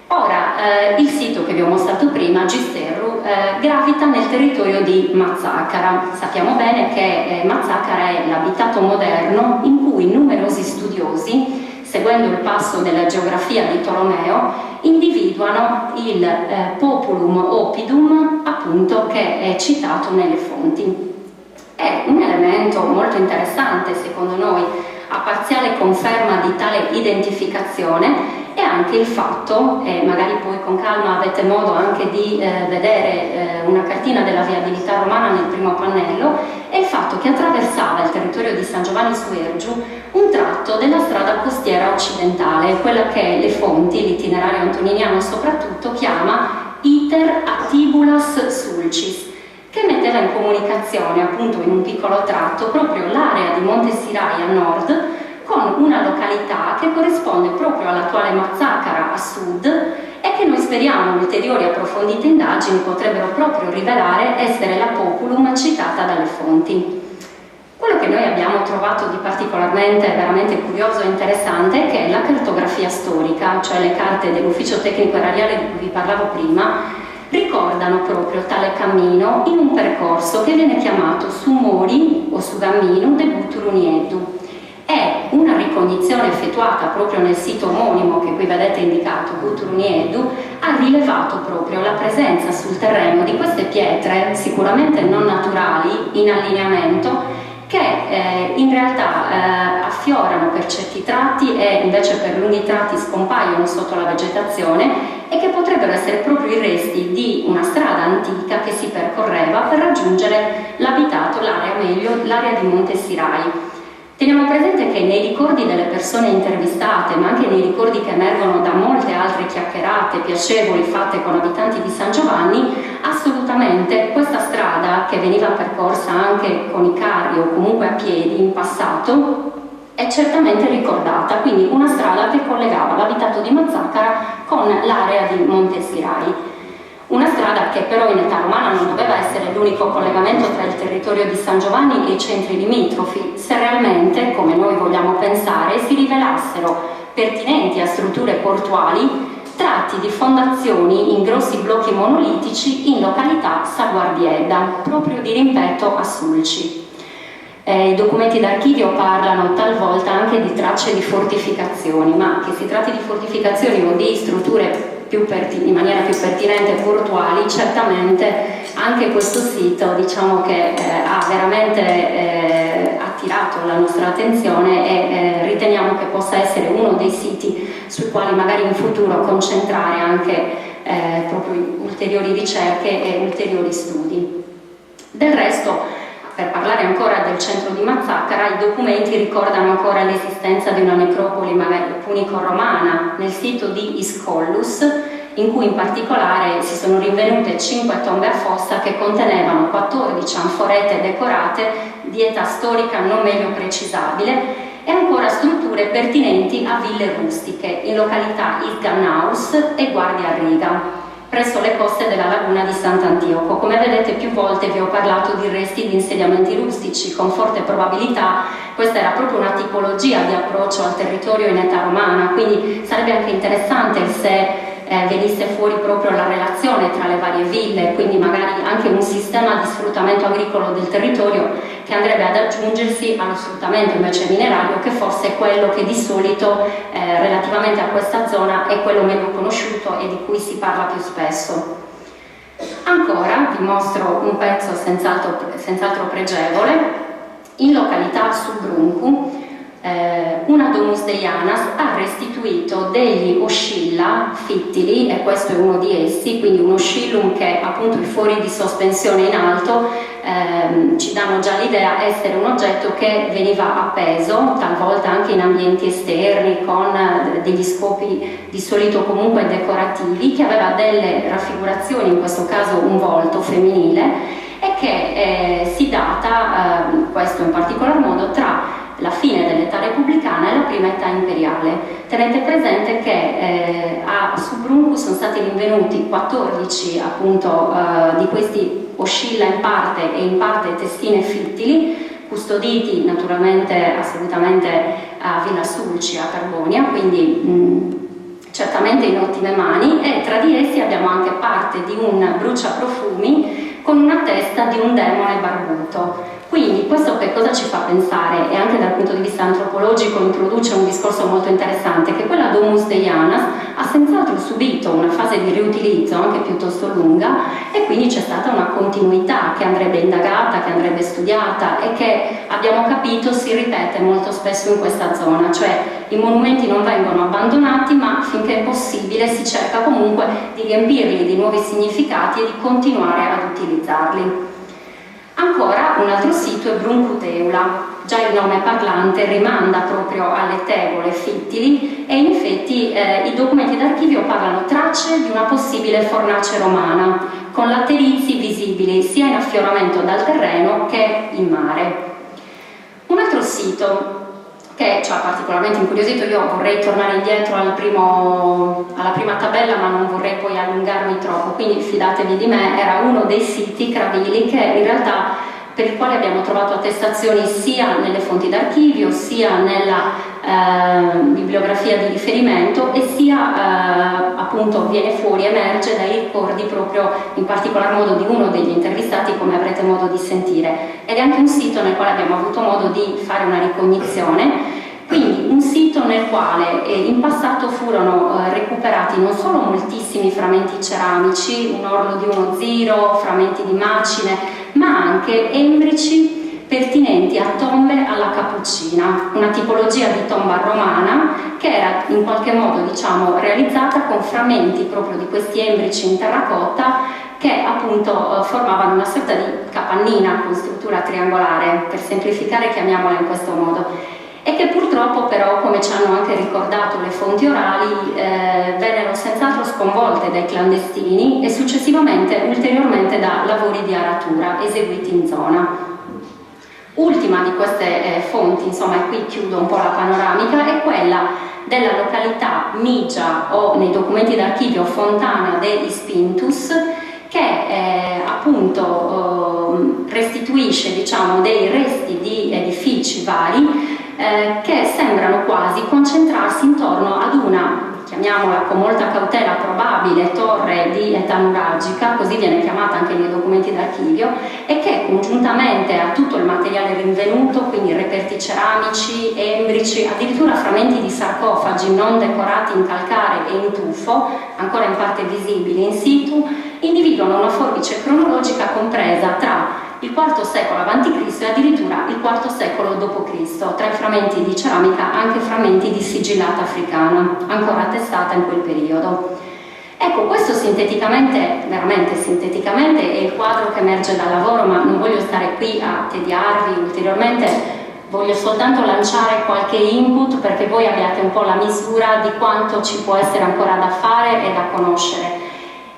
Ora, il sito che vi ho mostrato prima, Gisterru, gravita nel territorio di Mazzacara. Sappiamo bene che Mazzacara è l'abitato moderno in cui numerosi studiosi, seguendo il passo della geografia di Tolomeo, individuano il populum oppidum, appunto, che è citato nelle fonti. È un elemento molto interessante, secondo noi, a parziale conferma di tale identificazione è anche il fatto, e magari poi con calma avete modo anche di vedere una cartina della viabilità romana nel primo pannello, è il fatto che attraversava il territorio di San Giovanni Suergiu un tratto della strada costiera occidentale, quella che le fonti, l'itinerario antoniniano soprattutto, chiama iter attibulas sulcis, che metteva in comunicazione appunto in un piccolo tratto proprio l'area di Monte Sirai a nord con una località che corrisponde proprio all'attuale Mazzacara a sud e che noi speriamo ulteriori approfondite indagini potrebbero proprio rivelare essere la populum citata dalle fonti. Quello che noi abbiamo trovato di particolarmente veramente curioso e interessante è che la cartografia storica, cioè le carte dell'ufficio tecnico erariale di cui vi parlavo prima, ricordano proprio tale cammino in un percorso che viene chiamato Sumori o Sugammino de Buturunieddu. È una ricognizione effettuata proprio nel sito omonimo che qui vedete indicato, Buturunieddu, ha rilevato proprio la presenza sul terreno di queste pietre sicuramente non naturali, in allineamento, che in realtà affiorano per certi tratti e invece per lunghi tratti scompaiono sotto la vegetazione e che potrebbero essere proprio i resti di una strada antica che si percorreva per raggiungere l'abitato, l'area di Monte Sirai. Teniamo presente che nei ricordi delle persone intervistate, ma anche nei ricordi che emergono da molte altre chiacchierate piacevoli fatte con abitanti di San Giovanni, assolutamente questa strada, che veniva percorsa anche con i carri o comunque a piedi in passato, è certamente ricordata, quindi una strada che collegava l'abitato di Mazzacara con l'area di Monte Sirai. Una strada che però in età romana non doveva essere l'unico collegamento tra il territorio di San Giovanni e i centri limitrofi, se realmente, come noi vogliamo pensare, si rivelassero pertinenti a strutture portuali tratti di fondazioni in grossi blocchi monolitici in località Saguardieda, proprio di rimpetto a Sulci. I documenti d'archivio parlano talvolta anche di tracce di fortificazioni, ma che si tratti di fortificazioni o di strutture in maniera più pertinente portuali, certamente anche questo sito diciamo che ha veramente attirato la nostra attenzione e riteniamo che possa essere uno dei siti sui quali magari in futuro concentrare anche proprio ulteriori ricerche e ulteriori studi. Del resto per parlare ancora del centro di Mazzaccara, i documenti ricordano ancora l'esistenza di una necropoli magari punico-romana nel sito di Iscollus, in cui in particolare si sono rinvenute 5 tombe a fossa che contenevano 14 anforette decorate di età storica non meglio precisabile e ancora strutture pertinenti a ville rustiche in località Isgannaus e Guardia Riga, presso le coste della laguna di Sant'Antioco. Come vedete, più volte vi ho parlato di resti di insediamenti rustici, con forte probabilità questa era proprio una tipologia di approccio al territorio in età romana, quindi sarebbe anche interessante se venisse fuori proprio la relazione tra le varie ville, quindi magari anche un sistema di sfruttamento agricolo del territorio che andrebbe ad aggiungersi allo sfruttamento invece minerario, che forse è quello che di solito relativamente a questa zona è quello meno conosciuto e di cui si parla più spesso. Ancora vi mostro un pezzo senz'altro pregevole. In località Subruncu una Domus Deianas ha restituito degli oscilla fittili, e questo è uno di essi, quindi un oscillum che appunto i fori di sospensione in alto ci danno già l'idea essere un oggetto che veniva appeso, talvolta anche in ambienti esterni con degli scopi di solito comunque decorativi, che aveva delle raffigurazioni, in questo caso un volto femminile, e che si data, questo in particolar modo, tra la fine dell'età repubblicana e la prima età imperiale. Tenete presente che a Subruncu sono stati rinvenuti 14 appunto di questi oscilla in parte e in parte testine fittili, custoditi naturalmente assolutamente a Villa Sulci a Carbonia, quindi certamente in ottime mani, e tra di essi abbiamo anche parte di un bruciaprofumi con una testa di un demone barbuto. Quindi questo che cosa ci fa pensare, e anche dal punto di vista antropologico introduce un discorso molto interessante, che quella Domus Deianas ha senz'altro subito una fase di riutilizzo anche piuttosto lunga, e quindi c'è stata una continuità che andrebbe indagata, che andrebbe studiata e che abbiamo capito si ripete molto spesso in questa zona, cioè i monumenti non vengono abbandonati, ma finché è possibile si cerca comunque di riempirli di nuovi significati e di continuare ad utilizzarli. Ancora un altro sito è Bruncuteula, già il nome parlante rimanda proprio alle tegole fittili, e in effetti i documenti d'archivio parlano tracce di una possibile fornace romana, con laterizi visibili sia in affioramento dal terreno che in mare. Un altro sito che ci ha particolarmente incuriosito, io vorrei tornare indietro alla prima tabella, ma non vorrei poi allungarmi troppo, quindi fidatevi di me, era uno dei siti cravili che in realtà per il quale abbiamo trovato attestazioni sia nelle fonti d'archivio, sia nella bibliografia di riferimento, e sia appunto viene fuori, emerge dai ricordi proprio in particolar modo di uno degli intervistati, come avrete modo di sentire, ed è anche un sito nel quale abbiamo avuto modo di fare una ricognizione. Quindi un sito nel quale in passato furono recuperati non solo moltissimi frammenti ceramici, un orlo di uno ziro, frammenti di macine, ma anche embrici pertinenti a tombe alla Cappuccina, una tipologia di tomba romana che era in qualche modo, diciamo, realizzata con frammenti proprio di questi embrici in terracotta che appunto formavano una sorta di capannina con struttura triangolare, per semplificare chiamiamola in questo modo, e che purtroppo però, come ci hanno anche ricordato le fonti orali, vennero senz'altro sconvolte dai clandestini e successivamente ulteriormente da lavori di aratura eseguiti in zona. Ultima di queste fonti, insomma, e qui chiudo un po' la panoramica, è quella della località Migia, o nei documenti d'archivio Fontana de Ispintus, che appunto restituisce, diciamo, dei resti di edifici vari che sembrano quasi concentrarsi intorno ad una, chiamiamola con molta cautela, probabile torre di età nuragica, così viene chiamata anche nei documenti d'archivio, e che congiuntamente a tutto il materiale rinvenuto, quindi reperti ceramici, embrici, addirittura frammenti di sarcofagi non decorati in calcare e in tufo, ancora in parte visibili in situ, individuano una forbice cronologica compresa tra il IV secolo a.C. e addirittura il IV secolo d.C., tra i frammenti di ceramica anche frammenti di sigillata africana, ancora attestata in quel periodo. Ecco, questo sinteticamente, veramente sinteticamente, è il quadro che emerge dal lavoro, ma non voglio stare qui qui a tediarvi ulteriormente. Voglio soltanto lanciare qualche input perché voi abbiate un po' la misura di quanto ci può essere ancora da fare e da conoscere.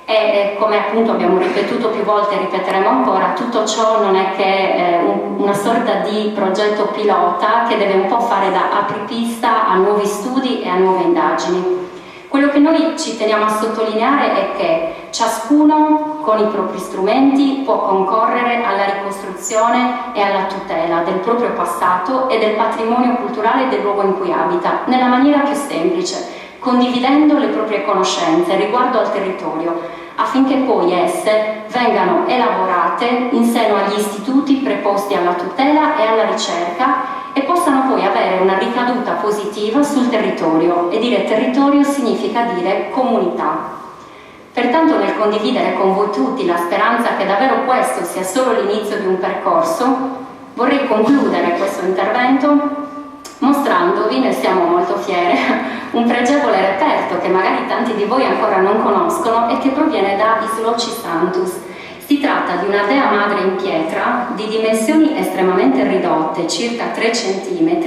E come appunto abbiamo ripetuto più volte e ripeteremo ancora, tutto ciò non è che una sorta di progetto pilota che deve un po' fare da apripista a nuovi studi e a nuove indagini. Quello che noi ci teniamo a sottolineare è che ciascuno con i propri strumenti può concorrere alla ricostruzione e alla tutela del proprio passato e del patrimonio culturale del luogo in cui abita, nella maniera più semplice, condividendo le proprie conoscenze riguardo al territorio, affinché poi esse vengano elaborate in seno agli istituti preposti alla tutela e alla ricerca e possano poi avere una ricaduta positiva sul territorio, e dire territorio significa dire comunità. Pertanto, nel condividere con voi tutti la speranza che davvero questo sia solo l'inizio di un percorso, vorrei concludere questo intervento mostrandovi, ne siamo molto fiere, un pregevole reperto che magari tanti di voi ancora non conoscono e che proviene da Isloci Santus. Si tratta di una dea madre in pietra di dimensioni estremamente ridotte, circa 3 cm,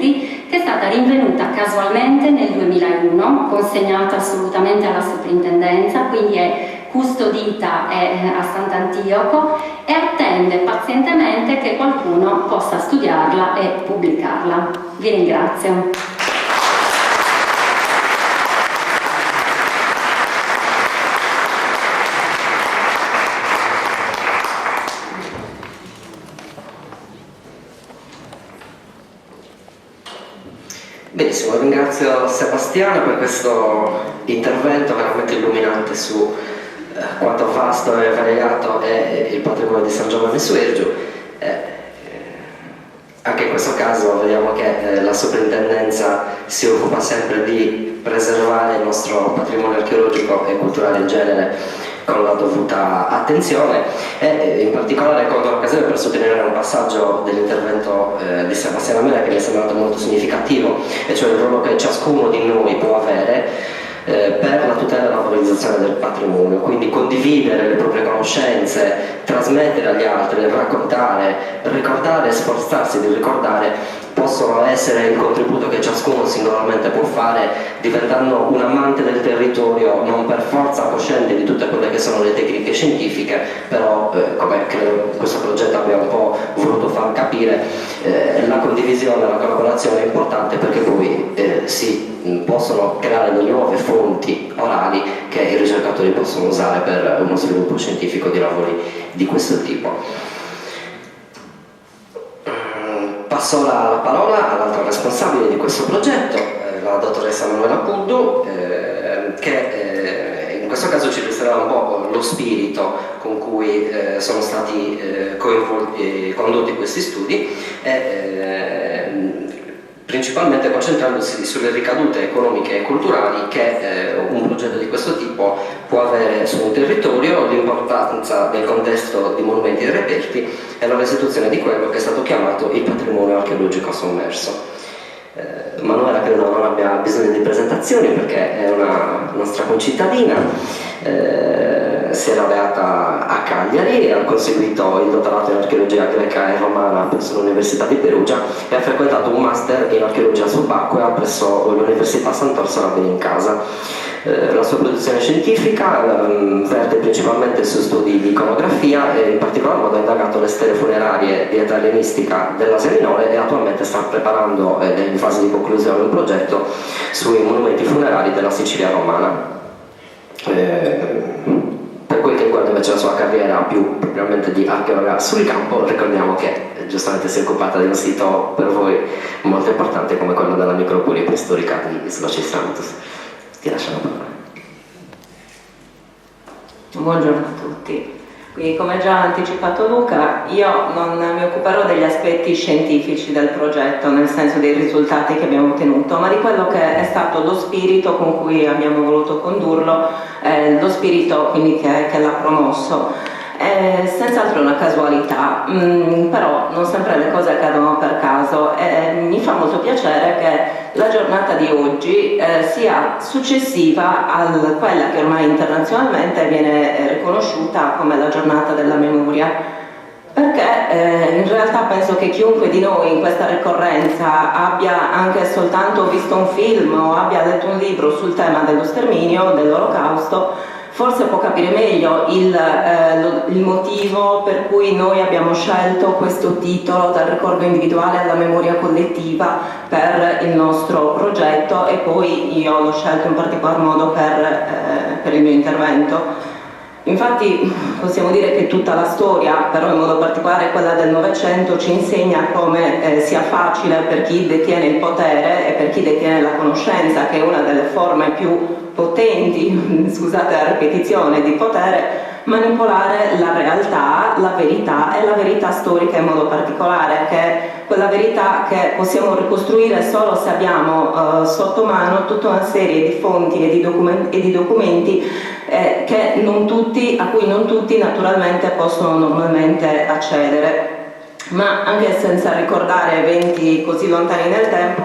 che è stata rinvenuta casualmente nel 2001, consegnata assolutamente alla soprintendenza, quindi è custodita a Sant'Antioco e attende pazientemente che qualcuno possa studiarla e pubblicarla. Vi ringrazio. Benissimo, ringrazio Sebastiano per questo intervento veramente illuminante su quanto vasto e variegato è il patrimonio di San Giovanni Suergiu. Anche in questo caso vediamo che la soprintendenza si occupa sempre di preservare il nostro patrimonio archeologico e culturale in genere con la dovuta attenzione, e in particolare colgo l'occasione per sottolineare un passaggio dell'intervento di Sebastiano Mela che mi è sembrato molto significativo, e cioè il ruolo che ciascuno di noi può avere per la tutela e la valorizzazione del patrimonio, quindi condividere le proprie conoscenze, trasmettere agli altri, raccontare, ricordare e sforzarsi di ricordare possono essere il contributo che ciascuno singolarmente può fare, diventando un amante del territorio, non per forza cosciente di tutte quelle che sono le tecniche scientifiche, però come credo questo progetto abbia un po' voluto far capire, la condivisione e la collaborazione è importante perché poi si possono creare delle nuove fonti orali che i ricercatori possono usare per uno sviluppo scientifico di lavori di questo tipo. Passo la parola all'altra responsabile di questo progetto, la dottoressa Manuela Cuddu, che in questo caso ci illustrerà un po' lo spirito con cui sono stati condotti questi studi, principalmente concentrandosi sulle ricadute economiche e culturali che un progetto di questo tipo può avere su un territorio, l'importanza del contesto di monumenti e reperti e la restituzione di quello che è stato chiamato il patrimonio archeologico sommerso. Manuela credo non abbia bisogno di presentazioni perché è una nostra concittadina, si è laureata a Cagliari, ha conseguito il dottorato in archeologia greca e romana presso l'Università di Perugia e ha frequentato un master in archeologia subacquea presso l'Università Sant'Orsola Benincasa. La sua produzione scientifica verte principalmente su studi di iconografia e in particolar modo ha indagato le stele funerarie di età ellenistica dell'Asia Minore e attualmente sta preparando ed è in fase di conclusione un progetto sui monumenti funerari della Sicilia romana. Per quel che riguarda invece la sua carriera più propriamente di archeologa sul campo, ricordiamo che giustamente si è occupata di un sito per voi molto importante come quello della micropoli preistorica di Isloci Santus. Ti lascio la parola. Buongiorno a tutti. Quindi, come già anticipato Luca, io non mi occuperò degli aspetti scientifici del progetto, nel senso dei risultati che abbiamo ottenuto, ma di quello che è stato lo spirito con cui abbiamo voluto condurlo, lo spirito quindi che l'ha promosso. È senz'altro una casualità, però non sempre le cose accadono per caso e mi fa molto piacere che la giornata di oggi sia successiva a quella che ormai internazionalmente viene riconosciuta come la giornata della memoria. perché in realtà penso che chiunque di noi in questa ricorrenza abbia anche soltanto visto un film o abbia letto un libro sul tema dello sterminio, dell'Olocausto, forse può capire meglio il motivo per cui noi abbiamo scelto questo titolo, dal ricordo individuale alla memoria collettiva, per il nostro progetto, e poi io l'ho scelto in particolar modo per il mio intervento. Infatti possiamo dire che tutta la storia, però in modo particolare quella del Novecento, ci insegna come sia facile per chi detiene il potere e per chi detiene la conoscenza, che è una delle forme più potenti, scusate la ripetizione, di potere, manipolare la realtà, la verità e la verità storica in modo particolare, che è quella verità che possiamo ricostruire solo se abbiamo sotto mano tutta una serie di fonti e di documenti a cui non tutti naturalmente possono normalmente accedere. Ma anche senza ricordare eventi così lontani nel tempo,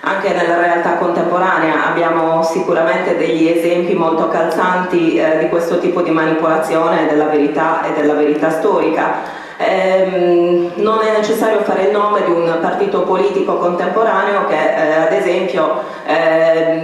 anche nella realtà contemporanea abbiamo sicuramente degli esempi molto calzanti di questo tipo di manipolazione della verità e della verità storica. Non è necessario fare il nome di un partito politico contemporaneo che ad esempio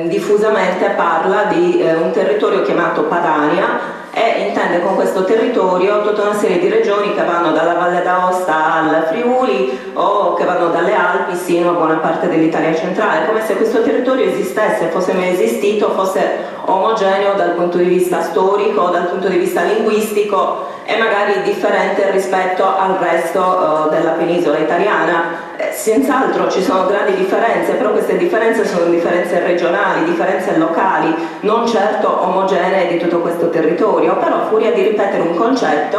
diffusamente parla di un territorio chiamato Padania e intende con questo territorio tutta una serie di regioni che vanno dalla Valle d'Aosta al Friuli o che vanno dalle Alpi sino a buona parte dell'Italia centrale, come se questo territorio esistesse, fosse mai esistito, fosse omogeneo dal punto di vista storico, dal punto di vista linguistico e magari differente rispetto al resto della penisola italiana. Senz'altro ci sono grandi differenze, però queste differenze sono differenze regionali, differenze locali, non certo omogenee di tutto questo territorio. Però a furia di ripetere un concetto,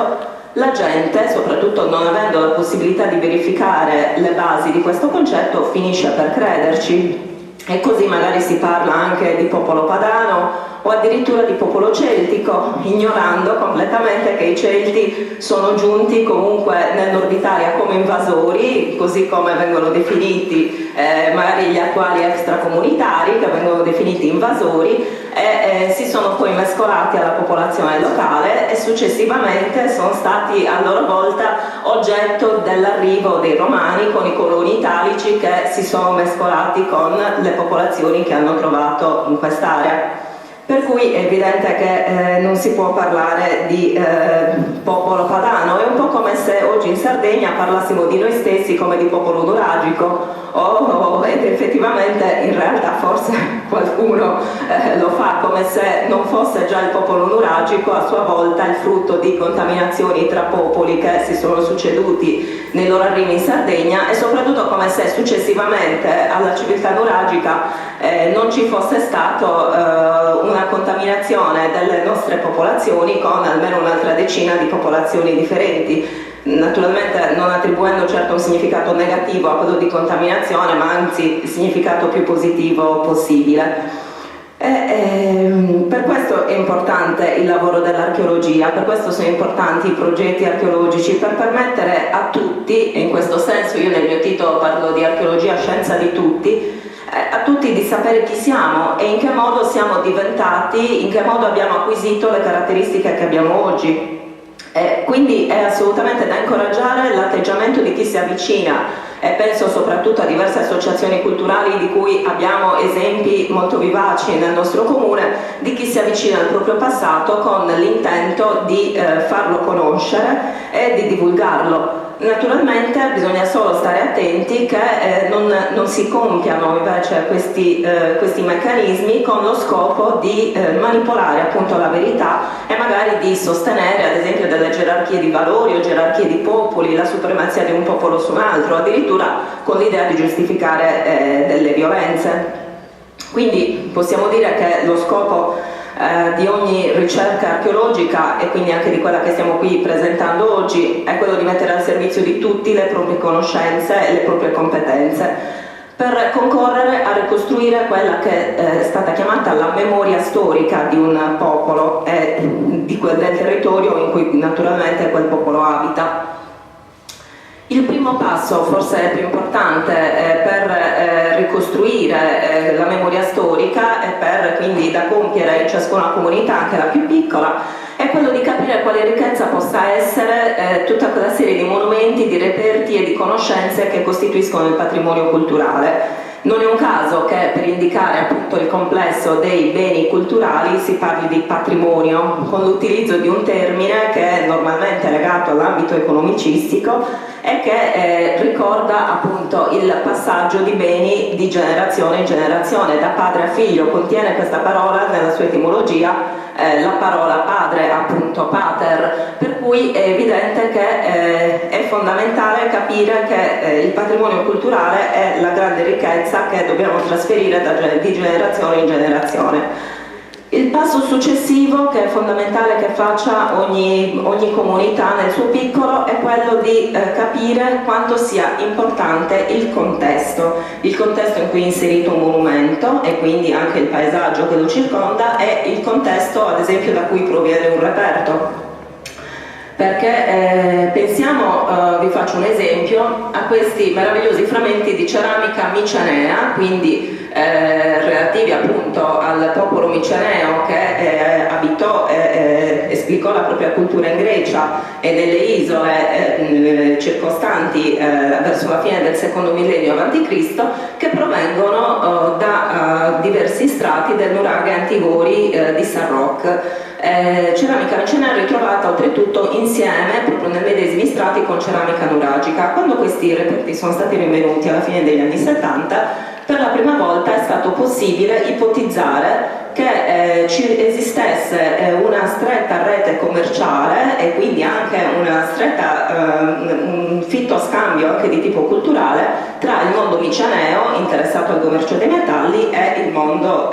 la gente, soprattutto non avendo la possibilità di verificare le basi di questo concetto, finisce per crederci. E così magari si parla anche di popolo padano o addirittura di popolo celtico, ignorando completamente che i Celti sono giunti comunque nel Nord Italia come invasori, così come vengono definiti magari gli attuali extracomunitari, che vengono definiti invasori, e si sono poi mescolati alla popolazione locale e successivamente sono stati a loro volta oggetto dell'arrivo dei Romani con i coloni italici che si sono mescolati con le popolazioni che hanno trovato in quest'area. Per cui è evidente che non si può parlare di popolo padano. È un po' come se oggi in Sardegna parlassimo di noi stessi come di popolo nuragico, ed effettivamente in realtà forse qualcuno lo fa, come se non fosse già il popolo nuragico a sua volta il frutto di contaminazioni tra popoli che si sono succeduti nei loro arrivi in Sardegna, e soprattutto come se successivamente alla civiltà nuragica non ci fosse stato una contaminazione delle nostre popolazioni con almeno un'altra decina di popolazioni differenti, naturalmente non attribuendo certo un significato negativo a quello di contaminazione, ma anzi il significato più positivo possibile. Per questo è importante il lavoro dell'archeologia, per questo sono importanti i progetti archeologici, per permettere a tutti, e in questo senso io nel mio titolo parlo di archeologia scienza di tutti, a tutti di sapere chi siamo e in che modo siamo diventati, in che modo abbiamo acquisito le caratteristiche che abbiamo oggi. Quindi è assolutamente da incoraggiare l'atteggiamento di chi si avvicina, e penso soprattutto a diverse associazioni culturali di cui abbiamo esempi molto vivaci nel nostro comune, di chi si avvicina al proprio passato con l'intento di farlo conoscere e di divulgarlo. Naturalmente bisogna solo stare attenti che non si compiano invece questi meccanismi con lo scopo di manipolare appunto la verità e magari di sostenere ad esempio delle gerarchie di valori o gerarchie di popoli, la supremazia di un popolo su un altro, addirittura con l'idea di giustificare delle violenze. Quindi possiamo dire che lo scopo di ogni ricerca archeologica, e quindi anche di quella che stiamo qui presentando oggi, è quello di mettere al servizio di tutti le proprie conoscenze e le proprie competenze per concorrere a ricostruire quella che è stata chiamata la memoria storica di un popolo e del territorio in cui naturalmente quel popolo abita. Il primo passo, forse più importante per ricostruire la memoria storica e per quindi da compiere in ciascuna comunità, anche la più piccola, è quello di capire quale ricchezza possa essere tutta quella serie di monumenti, di reperti e di conoscenze che costituiscono il patrimonio culturale. Non è un caso che per indicare appunto il complesso dei beni culturali si parli di patrimonio, con l'utilizzo di un termine che è normalmente legato all'ambito economicistico e che ricorda appunto il passaggio di beni di generazione in generazione, da padre a figlio. Contiene questa parola nella sua etimologia la parola padre, appunto pater, per cui è evidente che è fondamentale capire che il patrimonio culturale è la grande ricchezza che dobbiamo trasferire di generazione in generazione. Il passo successivo, che è fondamentale che faccia ogni comunità nel suo piccolo, è quello di capire quanto sia importante il contesto in cui è inserito un monumento, e quindi anche il paesaggio che lo circonda, e il contesto ad esempio da cui proviene un reperto. Perché pensiamo, vi faccio un esempio, a questi meravigliosi frammenti di ceramica micenea, quindi relativi appunto al popolo miceneo che abitò e esplicò la propria cultura in Grecia e nelle isole circostanti verso la fine del secondo millennio a.C., che provengono da diversi strati del nuraghe Antigori di San Roque. Ceramica micenea ritrovata oltretutto insieme, proprio nei medesimi strati, con ceramica nuragica. Quando questi reperti sono stati rinvenuti alla fine degli anni 70, per la prima volta è stato possibile ipotizzare che esistesse una stretta rete commerciale e quindi anche un fitto scambio anche di tipo culturale tra il mondo miceneo interessato al commercio dei metalli e il mondo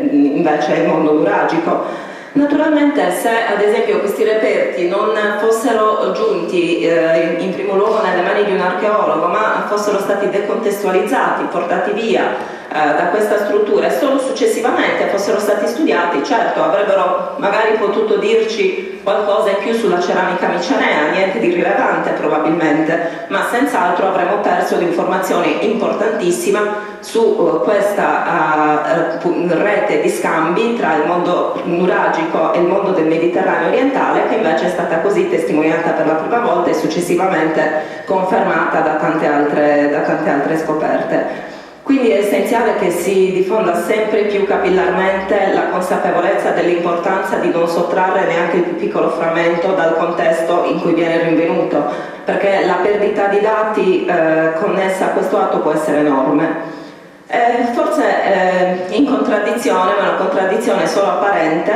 invece il mondo nuragico. Naturalmente, se ad esempio questi reperti non fossero giunti in primo luogo nelle mani di un archeologo, ma fossero stati decontestualizzati, portati via da questa struttura e solo successivamente fossero stati studiati, certo avrebbero magari potuto dirci qualcosa in più sulla ceramica micenea, niente di rilevante probabilmente, ma senz'altro avremmo perso l'informazione importantissima su questa rete di scambi tra il mondo nuragico e il mondo del Mediterraneo orientale, che invece è stata così testimoniata per la prima volta e successivamente confermata da tante altre scoperte. Quindi è essenziale che si diffonda sempre più capillarmente la consapevolezza dell'importanza di non sottrarre neanche il più piccolo frammento dal contesto in cui viene rinvenuto, perché la perdita di dati connessa a questo atto può essere enorme. Forse in contraddizione, ma una contraddizione solo apparente,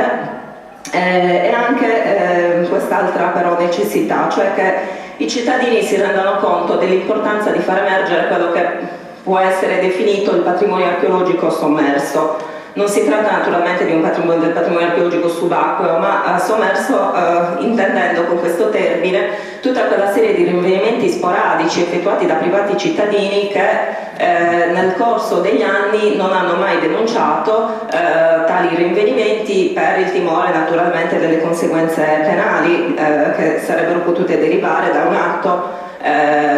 e anche quest'altra però necessità, cioè che i cittadini si rendano conto dell'importanza di far emergere quello che può essere definito il patrimonio archeologico sommerso. Non si tratta naturalmente del patrimonio archeologico subacqueo, ma sommerso intendendo con questo termine tutta quella serie di rinvenimenti sporadici effettuati da privati cittadini che nel corso degli anni non hanno mai denunciato tali rinvenimenti per il timore naturalmente delle conseguenze penali che sarebbero potute derivare da un atto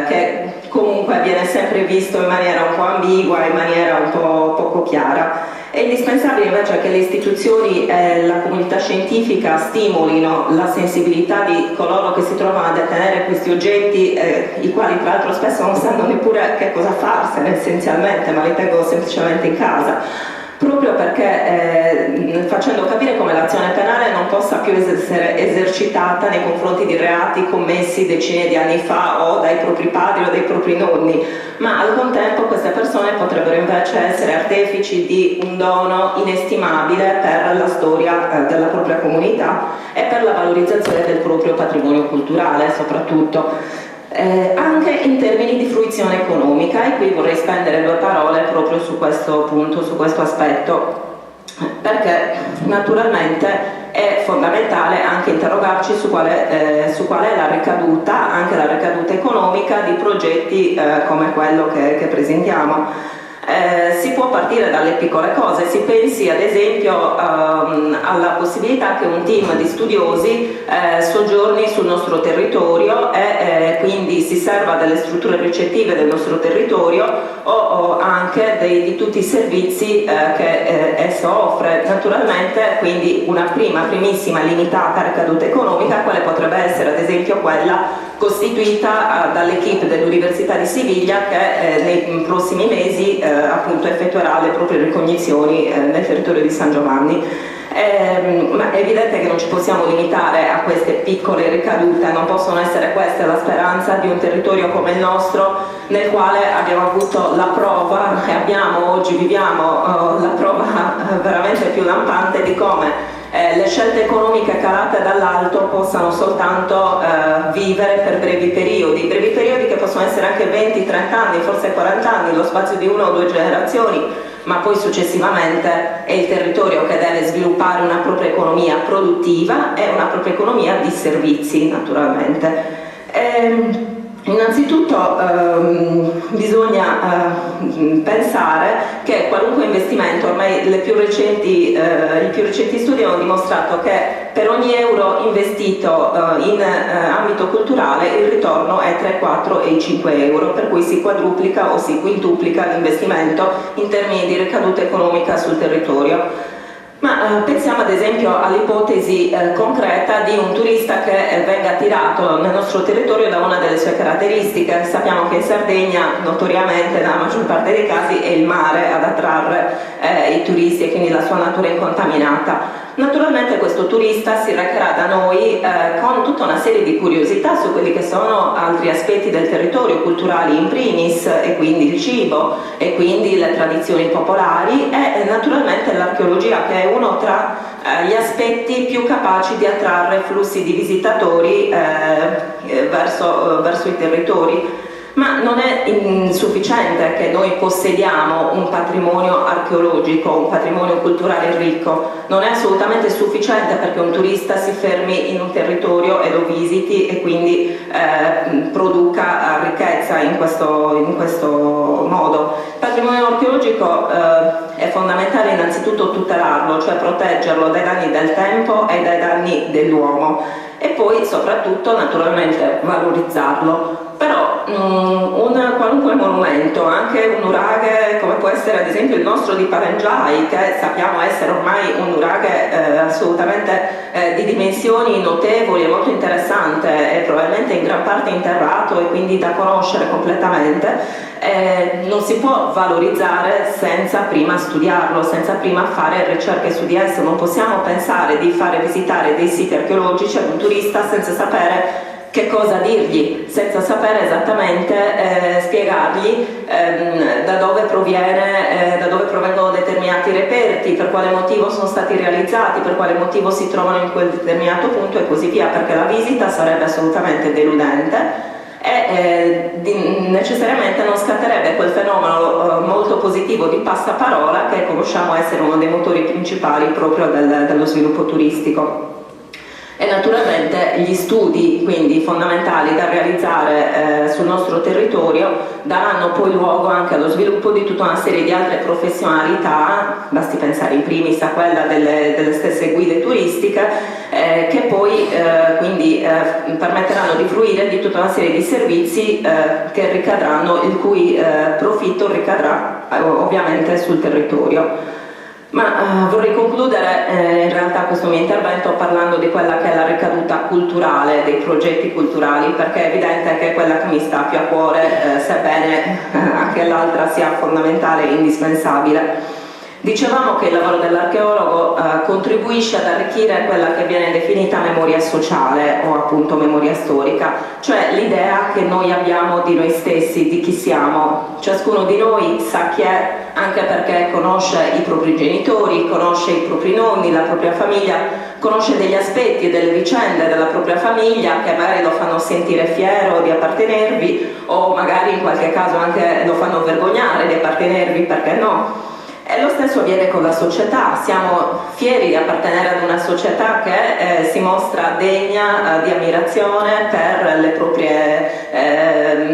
che comunque viene sempre visto in maniera un po' ambigua, in maniera un po' poco chiara. È indispensabile invece che le istituzioni e la comunità scientifica stimolino la sensibilità di coloro che si trovano a detenere questi oggetti, i quali tra l'altro spesso non sanno neppure che cosa farsene essenzialmente, ma li tengono semplicemente in casa. Proprio perché facendo capire come l'azione penale non possa più essere esercitata nei confronti di reati commessi decine di anni fa o dai propri padri o dai propri nonni, ma al contempo queste persone potrebbero invece essere artefici di un dono inestimabile per la storia della propria comunità e per la valorizzazione del proprio patrimonio culturale soprattutto. Anche in termini di fruizione economica, e qui vorrei spendere due parole proprio su questo punto, su questo aspetto, perché naturalmente è fondamentale anche interrogarci su qual è la ricaduta, anche la ricaduta economica di progetti come quello che presentiamo. Si può partire dalle piccole cose, si pensi ad esempio alla possibilità che un team di studiosi soggiorni sul nostro territorio e quindi si serva delle strutture ricettive del nostro territorio o anche di tutti i servizi che esso offre. Naturalmente quindi una primissima limitata ricaduta economica, quale potrebbe essere ad esempio quella costituita dall'equipe dell'Università di Siviglia che nei prossimi mesi appunto effettuerà le proprie ricognizioni nel territorio di San Giovanni. Ma è evidente che non ci possiamo limitare a queste piccole ricadute, non possono essere queste la speranza di un territorio come il nostro, nel quale abbiamo avuto la prova e oggi viviamo la prova veramente più lampante di come le scelte economiche calate dall'alto possano soltanto vivere per brevi periodi che possono essere anche 20-30 anni, forse 40 anni, lo spazio di 1 o 2 generazioni, ma poi successivamente è il territorio che deve sviluppare una propria economia produttiva e una propria economia di servizi, naturalmente. Innanzitutto bisogna pensare che qualunque investimento, ormai i più recenti studi hanno dimostrato che per ogni euro investito in ambito culturale il ritorno è tra i 4 e i 5 euro, per cui si quadruplica o si quintuplica l'investimento in termini di ricaduta economica sul territorio. Ma pensiamo ad esempio all'ipotesi concreta di un turista che venga attirato nel nostro territorio da una delle sue caratteristiche. Sappiamo che in Sardegna notoriamente nella maggior parte dei casi è il mare ad attrarre i turisti e quindi la sua natura incontaminata. Naturalmente questo turista si recherà da noi con tutta una serie di curiosità su quelli che sono altri aspetti del territorio, culturali in primis, e quindi il cibo, e quindi le tradizioni popolari e naturalmente l'archeologia, che è uno tra gli aspetti più capaci di attrarre flussi di visitatori verso i territori. Ma non è insufficiente che noi possediamo un patrimonio archeologico, un patrimonio culturale ricco, non è assolutamente sufficiente perché un turista si fermi in un territorio e lo visiti e quindi produca ricchezza in questo modo. Il patrimonio archeologico è fondamentale innanzitutto tutelarlo, cioè proteggerlo dai danni del tempo e dai danni dell'uomo, e poi soprattutto naturalmente valorizzarlo. Però un qualunque monumento, anche un nuraghe come può essere ad esempio il nostro di Parengiai, che sappiamo essere ormai un nuraghe assolutamente di dimensioni notevoli e molto interessante e probabilmente in gran parte interrato e quindi da conoscere completamente, non si può valorizzare senza prima studiarlo, senza prima fare ricerche su di esso. Non possiamo pensare di fare visitare dei siti archeologici ad un turista senza sapere che cosa dirgli, senza sapere esattamente spiegargli da dove provengono determinati reperti, per quale motivo sono stati realizzati, per quale motivo si trovano in quel determinato punto e così via, perché la visita sarebbe assolutamente deludente e necessariamente non scatterebbe quel fenomeno molto positivo di passaparola che conosciamo essere uno dei motori principali proprio dello sviluppo turistico. E naturalmente gli studi quindi fondamentali da realizzare sul nostro territorio daranno poi luogo anche allo sviluppo di tutta una serie di altre professionalità, basti pensare in primis a quella delle stesse guide turistiche, che poi quindi permetteranno di fruire di tutta una serie di servizi che ricadranno, il cui profitto ricadrà ovviamente sul territorio. Ma vorrei concludere in realtà questo mio intervento parlando di quella che è la ricaduta culturale dei progetti culturali, perché è evidente che è quella che mi sta più a cuore, sebbene anche l'altra sia fondamentale e indispensabile. Dicevamo che il lavoro dell'archeologo contribuisce ad arricchire quella che viene definita memoria sociale o appunto memoria storica, cioè l'idea che noi abbiamo di noi stessi, di chi siamo. Ciascuno di noi sa chi è, anche perché conosce i propri genitori, conosce i propri nonni, la propria famiglia, conosce degli aspetti e delle vicende della propria famiglia che magari lo fanno sentire fiero di appartenervi o magari in qualche caso anche lo fanno vergognare di appartenervi, perché no? E lo stesso avviene con la società. Siamo fieri di appartenere ad una società che si mostra degna di ammirazione per le proprie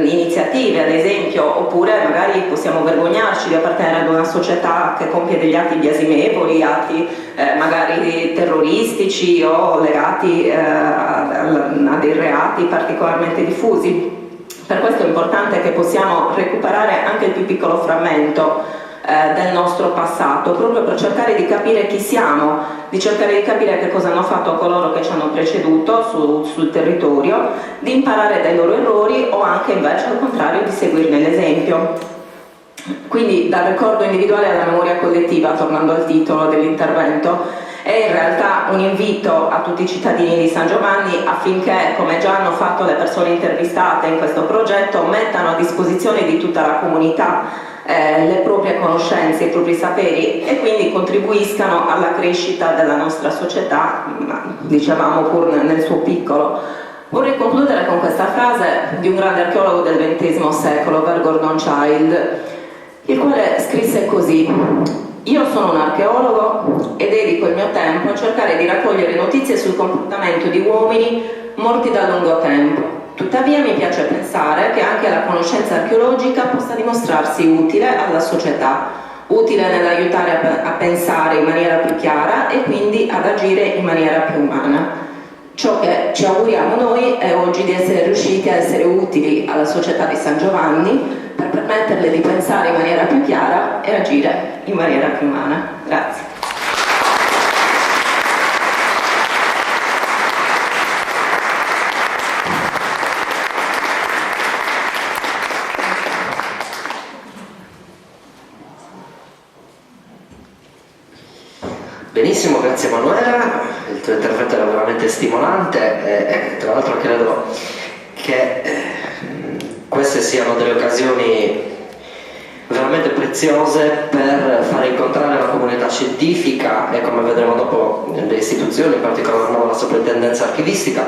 iniziative, ad esempio, oppure magari possiamo vergognarci di appartenere ad una società che compie degli atti biasimevoli, atti magari terroristici o legati a dei reati particolarmente diffusi. Per questo è importante che possiamo recuperare anche il più piccolo frammento del nostro passato, proprio per cercare di capire chi siamo, di cercare di capire che cosa hanno fatto coloro che ci hanno preceduto sul territorio, di imparare dai loro errori o anche invece al contrario di seguirne l'esempio. Quindi dal ricordo individuale alla memoria collettiva, tornando al titolo dell'intervento, è in realtà un invito a tutti i cittadini di San Giovanni affinché, come già hanno fatto le persone intervistate in questo progetto, mettano a disposizione di tutta la comunità le proprie conoscenze, i propri saperi e quindi contribuiscano alla crescita della nostra società, dicevamo pur nel suo piccolo. Vorrei concludere con questa frase di un grande archeologo del XX secolo, Gordon Childe, il quale scrisse così: io sono un archeologo e dedico il mio tempo a cercare di raccogliere notizie sul comportamento di uomini morti da lungo tempo. Tuttavia mi piace pensare che anche la conoscenza archeologica possa dimostrarsi utile alla società, utile nell'aiutare a pensare in maniera più chiara e quindi ad agire in maniera più umana. Ciò che ci auguriamo noi è oggi di essere riusciti a essere utili alla società di San Giovanni per permetterle di pensare in maniera più chiara e agire in maniera più umana. Grazie. Benissimo, grazie Emanuela, il tuo intervento era veramente stimolante e tra l'altro credo che queste siano delle occasioni veramente preziose per fare incontrare la comunità scientifica e, come vedremo dopo, le istituzioni, in particolar modo la soprintendenza archivistica,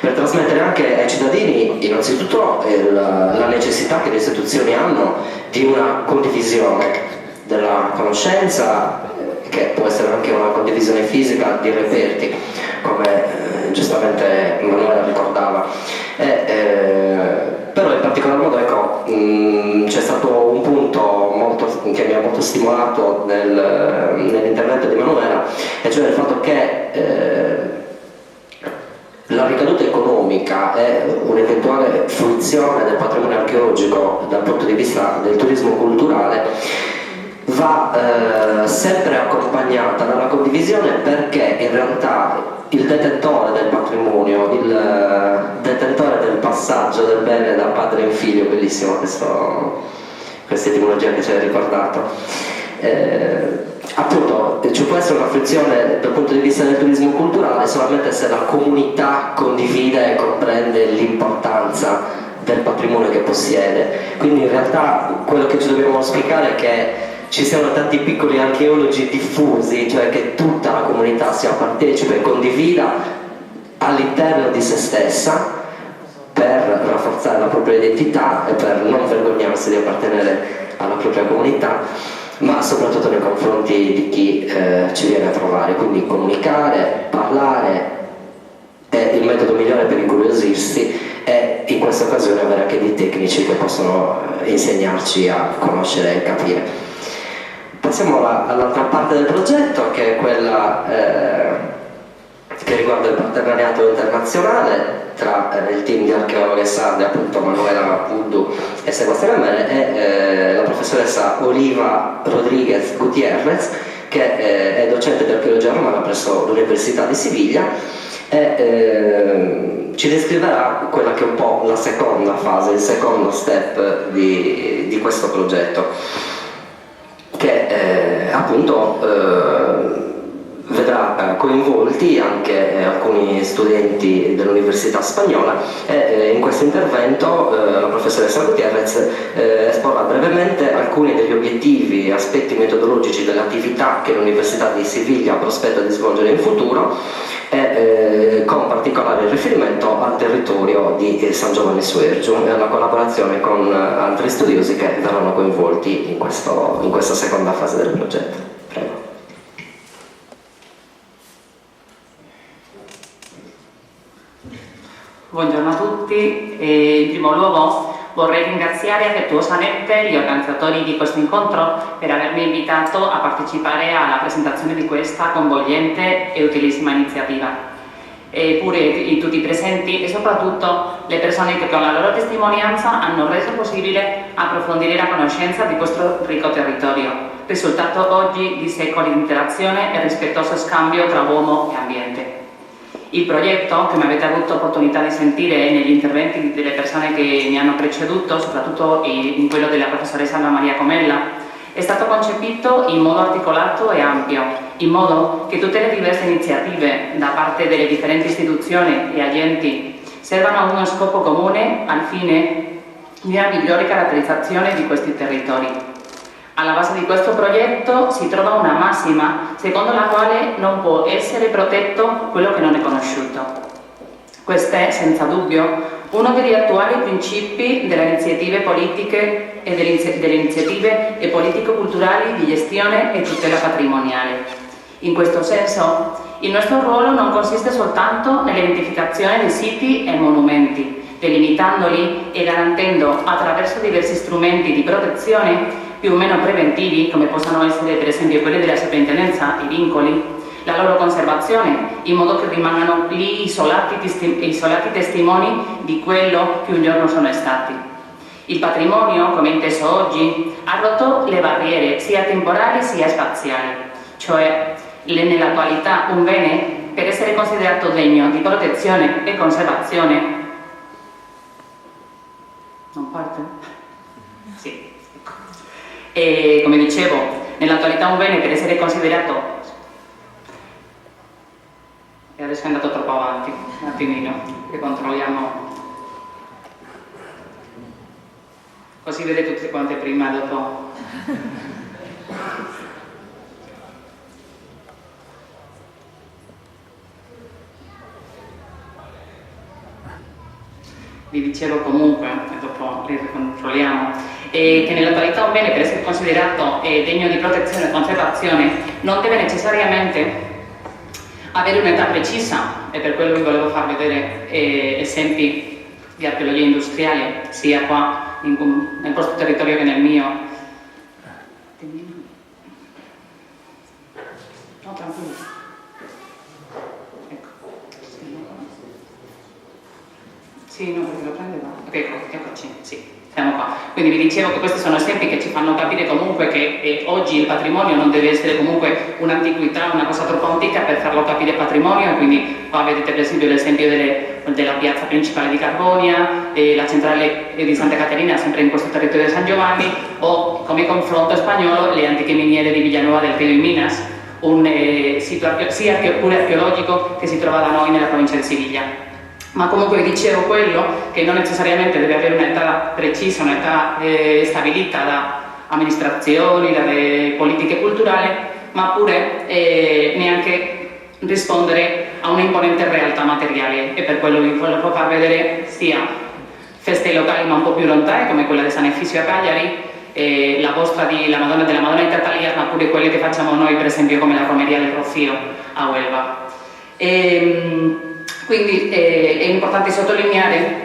per trasmettere anche ai cittadini innanzitutto la necessità che le istituzioni hanno di una condivisione della conoscenza, che può essere anche una condivisione fisica di reperti, come giustamente Emanuela ricordava. Però in particolar modo c'è stato un punto che mi ha molto stimolato nell'intervento di Emanuela, e cioè il fatto che la ricaduta economica e un'eventuale fruizione del patrimonio archeologico dal punto di vista del turismo culturale va sempre accompagnata dalla condivisione, perché in realtà il detentore del patrimonio, il detentore del passaggio del bene da padre in figlio, bellissimo questa etimologia che ci hai ricordato, appunto ci può essere una fruizione dal punto di vista del turismo culturale solamente se la comunità condivide e comprende l'importanza del patrimonio che possiede. Quindi in realtà quello che ci dobbiamo auspicare è che ci siano tanti piccoli archeologi diffusi, cioè che tutta la comunità sia partecipe e condivida all'interno di se stessa per rafforzare la propria identità e per non vergognarsi di appartenere alla propria comunità, ma soprattutto nei confronti di chi ci viene a trovare. Quindi comunicare, parlare è il metodo migliore per incuriosirsi, e in questa occasione avere anche dei tecnici che possono insegnarci a conoscere e capire. Passiamo all'altra parte del progetto, che è quella che riguarda il partenariato internazionale tra il team di archeologhe sarde, appunto Manuela Puddu e Sebastiana Mele, e la professoressa Oliva Rodriguez Gutierrez, che è docente di archeologia romana presso l'Università di Siviglia, e ci descriverà quella che è un po' la seconda fase, il secondo step di questo progetto, che appunto vedrà coinvolti anche alcuni studenti dell'Università spagnola, e in questo intervento la professoressa Gutierrez esporrà brevemente alcuni degli obiettivi e aspetti metodologici dell'attività che l'Università di Siviglia prospetta di svolgere in futuro, e con particolare riferimento al territorio di San Giovanni Suergiu e alla collaborazione con altri studiosi che verranno coinvolti in questa seconda fase del progetto. Prego. Buongiorno a tutti, in primo luogo vorrei ringraziare affettuosamente gli organizzatori di questo incontro per avermi invitato a partecipare alla presentazione di questa coinvolgente e utilissima iniziativa. E pure tutti i presenti e soprattutto le persone che con la loro testimonianza hanno reso possibile approfondire la conoscenza di questo ricco territorio, risultato oggi di secoli di interazione e rispettoso scambio tra uomo e ambiente. Il progetto, come avete avuto opportunità di sentire negli interventi delle persone che mi hanno preceduto, soprattutto in quello della professoressa Anna Maria Comella, è stato concepito in modo articolato e ampio, in modo che tutte le diverse iniziative da parte delle differenti istituzioni e agenti servano a uno scopo comune al fine di una migliore caratterizzazione di questi territori. Alla base di questo progetto si trova una massima secondo la quale non può essere protetto quello che non è conosciuto. Questo è, senza dubbio, uno degli attuali principi delle iniziative politiche e delle iniziative e politico-culturali di gestione e tutela patrimoniale. In questo senso, il nostro ruolo non consiste soltanto nell'identificazione di siti e monumenti, delimitandoli e garantendo attraverso diversi strumenti di protezione più o meno preventivi, come possono essere per esempio quelli della soprintendenza, i vincoli, la loro conservazione, in modo che rimangano lì isolati testimoni di quello che un giorno sono stati. Il patrimonio, come inteso oggi, ha rotto le barriere sia temporali sia spaziali, cioè nell'attualità un bene, per essere considerato degno di protezione e conservazione, non parte? Sì. E come dicevo, nell'attualità un bene per essere considerato, e adesso è andato troppo avanti, un attimino, che controlliamo, così vedete tutte quante prima e dopo. Vi dicevo comunque, e dopo li ricontrolliamo, che nell'attualità un bene per essere considerato degno di protezione e conservazione non deve necessariamente avere un'età precisa, e per quello vi volevo far vedere esempi di archeologia industriale sia qua nel vostro territorio che nel mio. No, tranquillo. Ecco. Sì, no, perché lo prende qua. Eccoci, sì. Siamo qua. Quindi vi dicevo che questi sono esempi che ci fanno capire comunque che oggi il patrimonio non deve essere comunque un'antichità, una cosa troppo antica per farlo capire patrimonio, e quindi qua vedete per esempio l'esempio della piazza principale di Carbonia, la centrale di Santa Caterina, sempre in questo territorio di San Giovanni, o come confronto spagnolo le antiche miniere di Villanueva del Río in Minas, un sito pure archeologico che si trova da noi nella provincia di Siviglia. Ma comunque vi dicevo quello che non necessariamente deve avere un'età precisa, un'età stabilita da amministrazioni, dalle politiche culturali, ma pure neanche rispondere a un'imponente realtà materiale, e per quello vi volevo far vedere sia feste locali ma un po' più lontane come quella di San Efisio a Cagliari, la vostra della Madonna di Tartaglia, ma pure quelle che facciamo noi per esempio come la Romeria del Rocío a Huelva. Quindi è importante sottolineare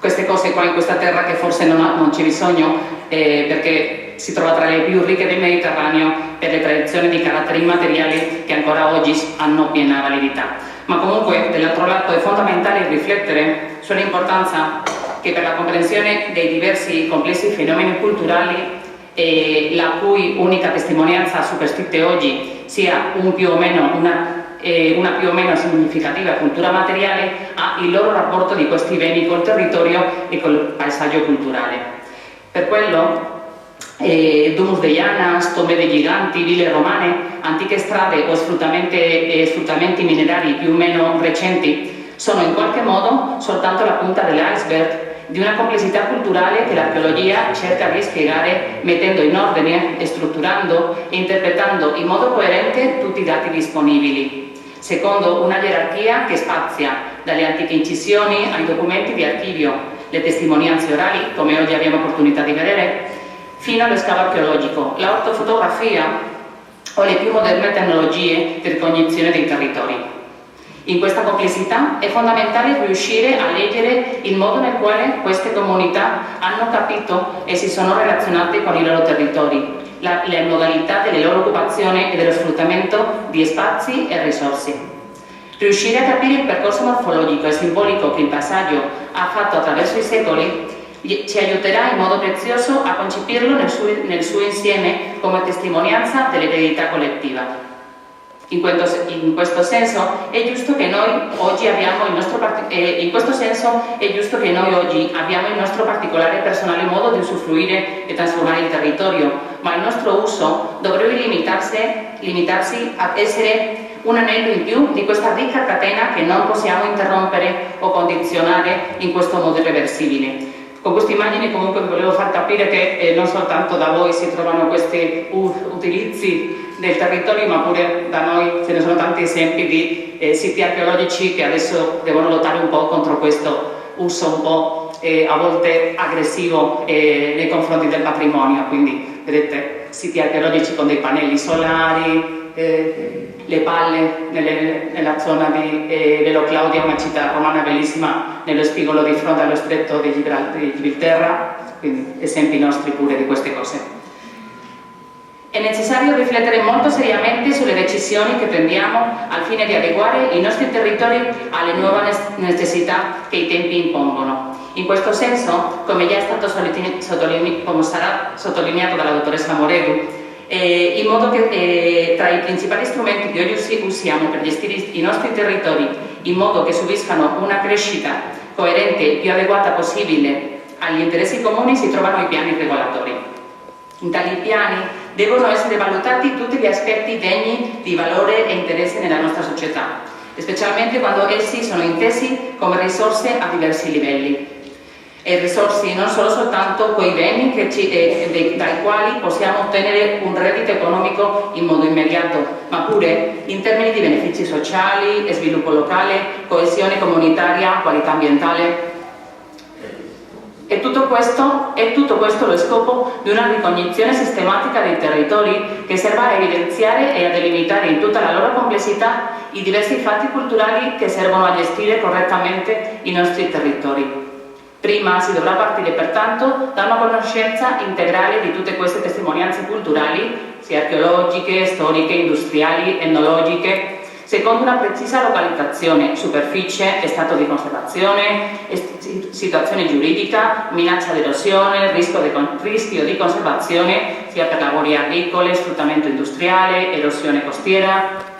queste cose qua in questa terra che forse non c'è bisogno, perché si trova tra le più ricche del Mediterraneo per le tradizioni di caratteri immateriali che ancora oggi hanno piena validità. Ma comunque dall'altro lato è fondamentale riflettere sull'importanza che per la comprensione dei diversi complessi fenomeni culturali la cui unica testimonianza superstite oggi sia una più o meno significativa cultura materiale, ha il loro rapporto di questi beni col territorio e col paesaggio culturale. Per quello Domus de Llanas, tombe dei giganti, ville romane, antiche strade o sfruttamenti minerari più o meno recenti sono in qualche modo soltanto la punta dell'iceberg di una complessità culturale che l'archeologia cerca di spiegare mettendo in ordine, strutturando e interpretando in modo coerente tutti i dati disponibili, secondo una gerarchia che spazia dalle antiche incisioni ai documenti di archivio, le testimonianze orali, come oggi abbiamo opportunità di vedere, fino allo scavo archeologico, la ortofotografia o le più moderne tecnologie di ricognizione dei territori. In questa complessità è fondamentale riuscire a leggere il modo nel quale queste comunità hanno capito e si sono relazionate con i loro territori, le modalità delle loro occupazioni e dello sfruttamento di spazi e risorse. Riuscire a capire il percorso morfologico e simbolico che il passaggio ha fatto attraverso i secoli ci aiuterà in modo prezioso a concepirlo nel suo insieme come testimonianza dell'eredità collettiva. In questo senso è giusto che noi oggi abbiamo il nostro particolare e personale modo di usufruire e trasformare il territorio, ma il nostro uso dovrebbe limitarsi ad essere un anello in più di questa ricca catena che non possiamo interrompere o condizionare in questo modo irreversibile. Con queste immagini comunque vi volevo far capire che non soltanto da voi si trovano questi utilizzi del territorio, ma pure da noi ce ne sono tanti esempi di siti archeologici che adesso devono lottare un po' contro questo uso un po' a volte aggressivo nei confronti del patrimonio. Quindi vedete siti archeologici con dei pannelli solari, le palle nella zona di Velo Claudia, una città romana bellissima nello spigolo di fronte allo stretto di Gibilterra, quindi esempi nostri pure di queste cose. È necessario riflettere molto seriamente sulle decisioni che prendiamo al fine di adeguare i nostri territori alle nuove necessità che i tempi impongono. In questo senso, come già è stato sottolineato dalla dottoressa Moredu, in modo che tra i principali strumenti che oggi usiamo per gestire i nostri territori in modo che subiscano una crescita coerente e più adeguata possibile agli interessi comuni si trovano i piani regolatori. In tali piani devono essere valutati tutti gli aspetti degni di valore e interesse nella nostra società, specialmente quando essi sono intesi come risorse a diversi livelli. E risorse non solo soltanto quei beni dai quali possiamo ottenere un reddito economico in modo immediato, ma pure in termini di benefici sociali, sviluppo locale, coesione comunitaria, qualità ambientale. E tutto questo lo scopo di una ricognizione sistematica dei territori che serva a evidenziare e a delimitare in tutta la loro complessità i diversi fatti culturali che servono a gestire correttamente i nostri territori. Prima si dovrà partire pertanto da una conoscenza integrale di tutte queste testimonianze culturali, sia archeologiche, storiche, industriali, etnologiche, secondo una precisa localizzazione, superficie, stato di conservazione, situazione giuridica, minaccia di erosione, rischio di conservazione, sia per lavori agricoli, sfruttamento industriale, erosione costiera,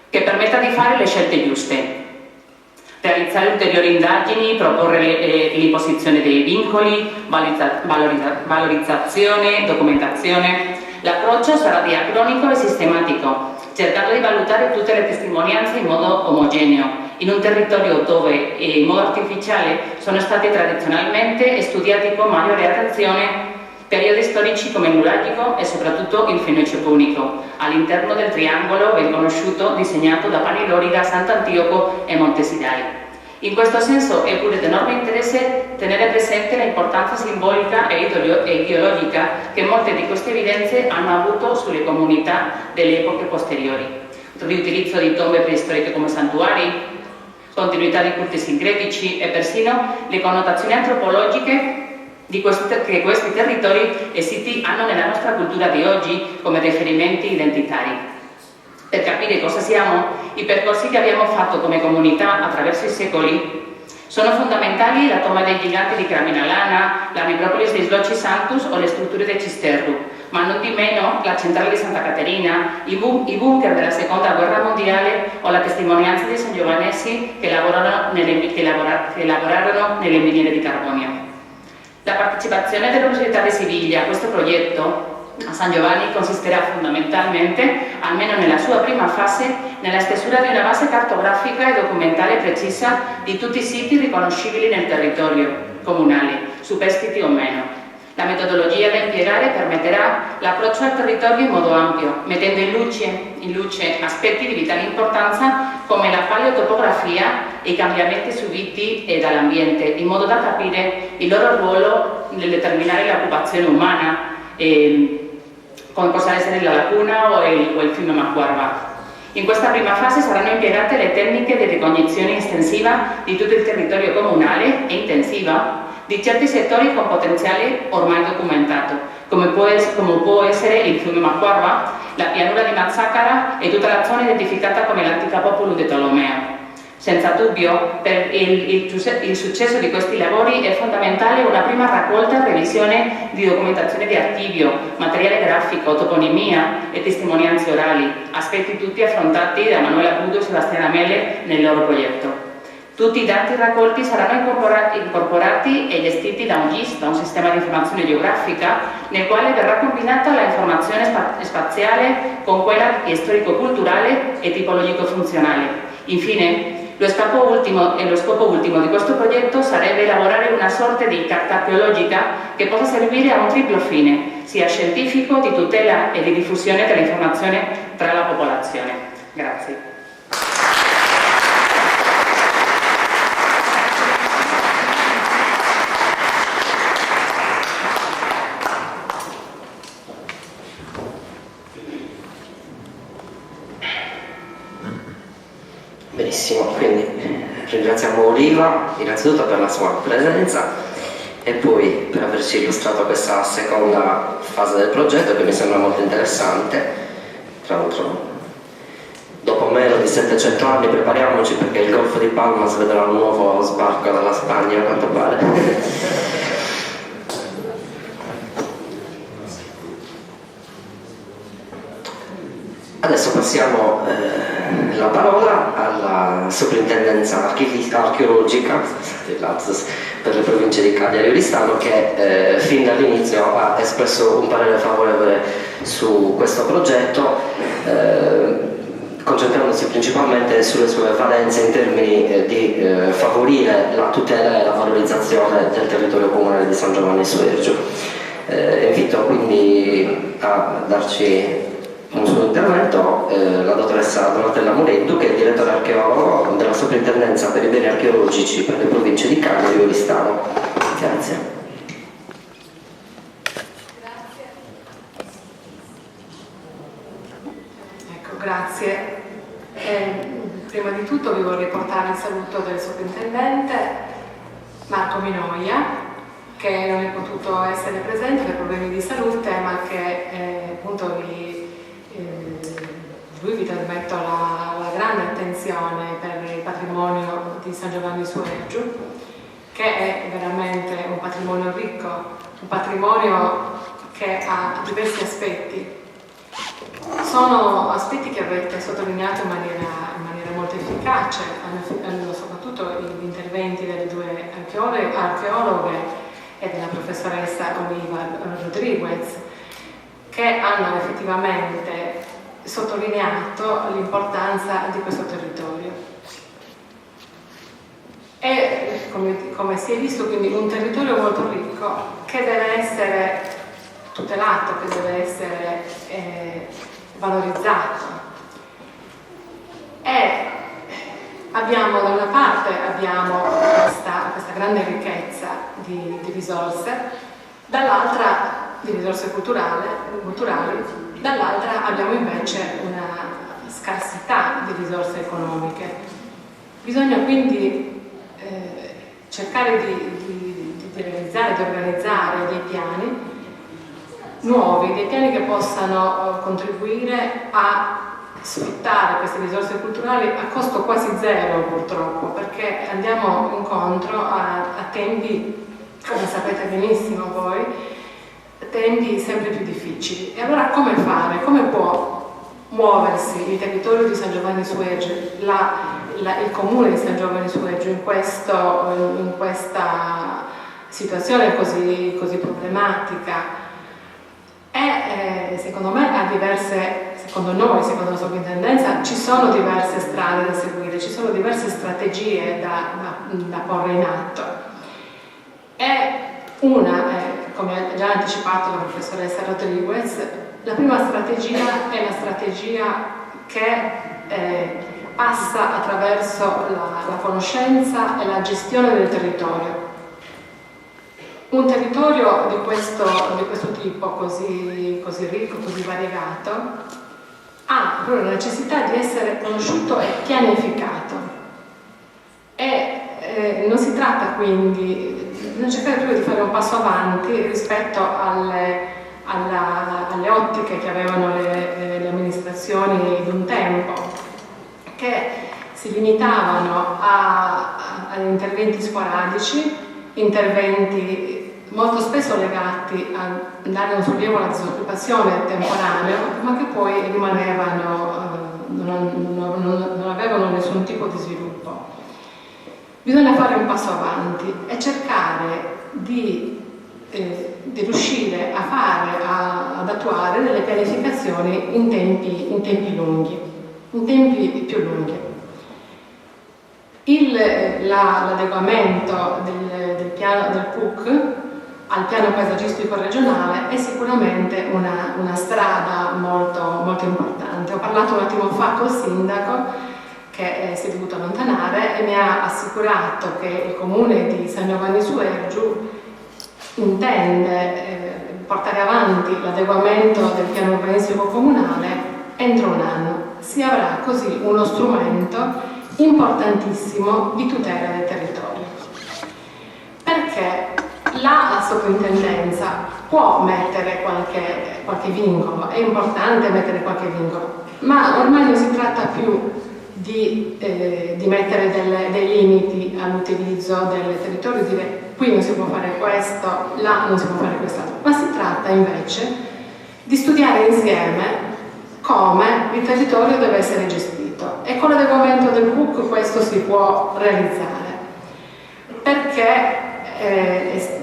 che permetta di fare le scelte giuste. Realizzare ulteriori indagini, proporre l'imposizione dei vincoli, valorizzazione, documentazione. L'approccio sarà diacronico e sistematico, cercando di valutare tutte le testimonianze in modo omogeneo, in un territorio dove in modo artificiale sono stati tradizionalmente studiati con maggiore attenzione periodi storici come il Nuragico e soprattutto il Fenicio Punico, all'interno del triangolo ben conosciuto disegnato da Paniloriga, Sant'Antioco e Montesidai. In questo senso è pure di enorme interesse tenere presente l'importanza simbolica e ideologica che molte di queste evidenze hanno avuto sulle comunità delle epoche posteriori. Riutilizzo di tombe preistoriche come santuari, continuità di culti sincretici e persino le connotazioni antropologiche che questi territori e siti hanno nella nostra cultura di oggi come riferimenti identitari. Per capire cosa siamo, i percorsi che abbiamo fatto come comunità attraverso i secoli sono fondamentali la tomba dei giganti di Craminalana, la necropolis dei Sloci Sanctus o le strutture del Cisterru, ma non di meno la centrale di Santa Caterina, i bunker della Seconda Guerra Mondiale o la testimonianza dei sangiovanesi che lavorarono nelle miniere di carbonio. La partecipazione dell'Università di Siviglia a questo progetto a San Giovanni consisterà fondamentalmente, almeno nella sua prima fase, nella stesura di una base cartografica e documentale precisa di tutti i siti riconoscibili nel territorio comunale, superstiti o meno. La metodologia da impiegare permetterà l'approccio al territorio in modo ampio, mettendo in luce aspetti di vitale importanza come la paleotopografia e i cambiamenti subiti dall'ambiente, in modo da capire il loro ruolo nel determinare l'occupazione umana, come possa essere la laguna o il fiume Macuarva. In questa prima fase saranno impiegate le tecniche di ricognizione estensiva di tutto il territorio comunale e intensiva di certi settori con potenziale ormai documentato, come può essere il fiume Macuarva, la pianura di Mazzacara e tutta la zona identificata come l'antica Populum di Tolomeo. Senza dubbio, per il successo di questi lavori è fondamentale una prima raccolta e revisione di documentazione di archivio, materiale grafico, toponimia e testimonianze orali, aspetti tutti affrontati da Manuela Budo e Sebastiana Mele nel loro progetto. Tutti i dati raccolti saranno incorporati e gestiti da un GIS, da un sistema di informazione geografica, nel quale verrà combinata la informazione spaziale con quella storico-culturale e tipologico-funzionale. Infine, lo scopo ultimo di questo progetto sarebbe elaborare una sorta di carta archeologica che possa servire a un triplo fine, sia scientifico, di tutela e di diffusione dell'informazione tra la popolazione. Grazie. Benissimo, quindi ringraziamo Oliva innanzitutto per la sua presenza e poi per averci illustrato questa seconda fase del progetto che mi sembra molto interessante. Tra l'altro, dopo meno di 700 anni prepariamoci perché il Golfo di Palmas vedrà un nuovo sbarco dalla Spagna, a quanto pare. Adesso passiamo la parola alla soprintendenza archeologica per le province di Cagliari e Oristano che fin dall'inizio ha espresso un parere favorevole su questo progetto, concentrandosi principalmente sulle sue valenze in termini di favorire la tutela e la valorizzazione del territorio comunale di San Giovanni Suergiu. Invito quindi a darci un suo intervento la dottoressa Donatella Mureddu, che è direttore archeologo della Soprintendenza per i beni archeologici per le province di Cagliari e Oristano. Grazie. Ecco, grazie. Prima di tutto vi vorrei portare il saluto del sovrintendente Marco Minoia, che non è potuto essere presente per problemi di salute, ma che appunto lui vi trasmetto la grande attenzione per il patrimonio di San Giovanni Suergiu, che è veramente un patrimonio ricco, un patrimonio che ha diversi aspetti. Sono aspetti che avete sottolineato in maniera molto efficace, hanno soprattutto gli interventi delle due archeologhe e della professoressa Oliva Rodriguez, che hanno effettivamente sottolineato l'importanza di questo territorio. È, come si è visto, quindi un territorio molto ricco che deve essere tutelato, che deve essere valorizzato. E abbiamo da una parte questa grande ricchezza di risorse, dall'altra di risorse culturali, dall'altra abbiamo invece una scarsità di risorse economiche. Bisogna quindi cercare di realizzare, di organizzare dei piani nuovi, dei piani che possano contribuire a sfruttare queste risorse culturali a costo quasi zero, purtroppo, perché andiamo incontro a tempi, come sapete benissimo voi, tempi sempre più difficili. E allora come fare? Come può muoversi il territorio di San Giovanni Suergiu, il comune di San Giovanni Suergiu in questa situazione così problematica? secondo me secondo noi, secondo la sovrintendenza, ci sono diverse strade da seguire, ci sono diverse strategie da porre in atto. Una, come ha già anticipato la professoressa Rodriguez, la prima strategia è la strategia che passa attraverso la conoscenza e la gestione del territorio. Un territorio di questo tipo, così ricco, così variegato, ha proprio la necessità di essere conosciuto e pianificato. Non si tratta quindi, bisogna cercare proprio di fare un passo avanti rispetto alle ottiche che avevano le amministrazioni di un tempo, che si limitavano a interventi sporadici, interventi molto spesso legati a dare un sollievo alla disoccupazione temporanea, ma che poi rimanevano, non avevano nessun tipo di sviluppo. Bisogna fare un passo avanti e cercare di riuscire ad attuare delle pianificazioni in tempi lunghi, in tempi più lunghi. L'adeguamento del PUC al piano paesaggistico regionale è sicuramente una strada molto, molto importante. Ho parlato un attimo fa col sindaco che si è dovuto allontanare e mi ha assicurato che il comune di San Giovanni su Ergiu intende portare avanti l'adeguamento del piano urbanistico comunale entro un anno. Si avrà così uno strumento importantissimo di tutela del territorio. Perché la sovrintendenza può mettere qualche vincolo, è importante mettere qualche vincolo, ma ormai non si tratta più di mettere dei limiti all'utilizzo del territorio, dire qui non si può fare questo, là non si può fare quest'altro, ma si tratta invece di studiare insieme come il territorio deve essere gestito, e con l'adeguamento del PUC questo si può realizzare, perché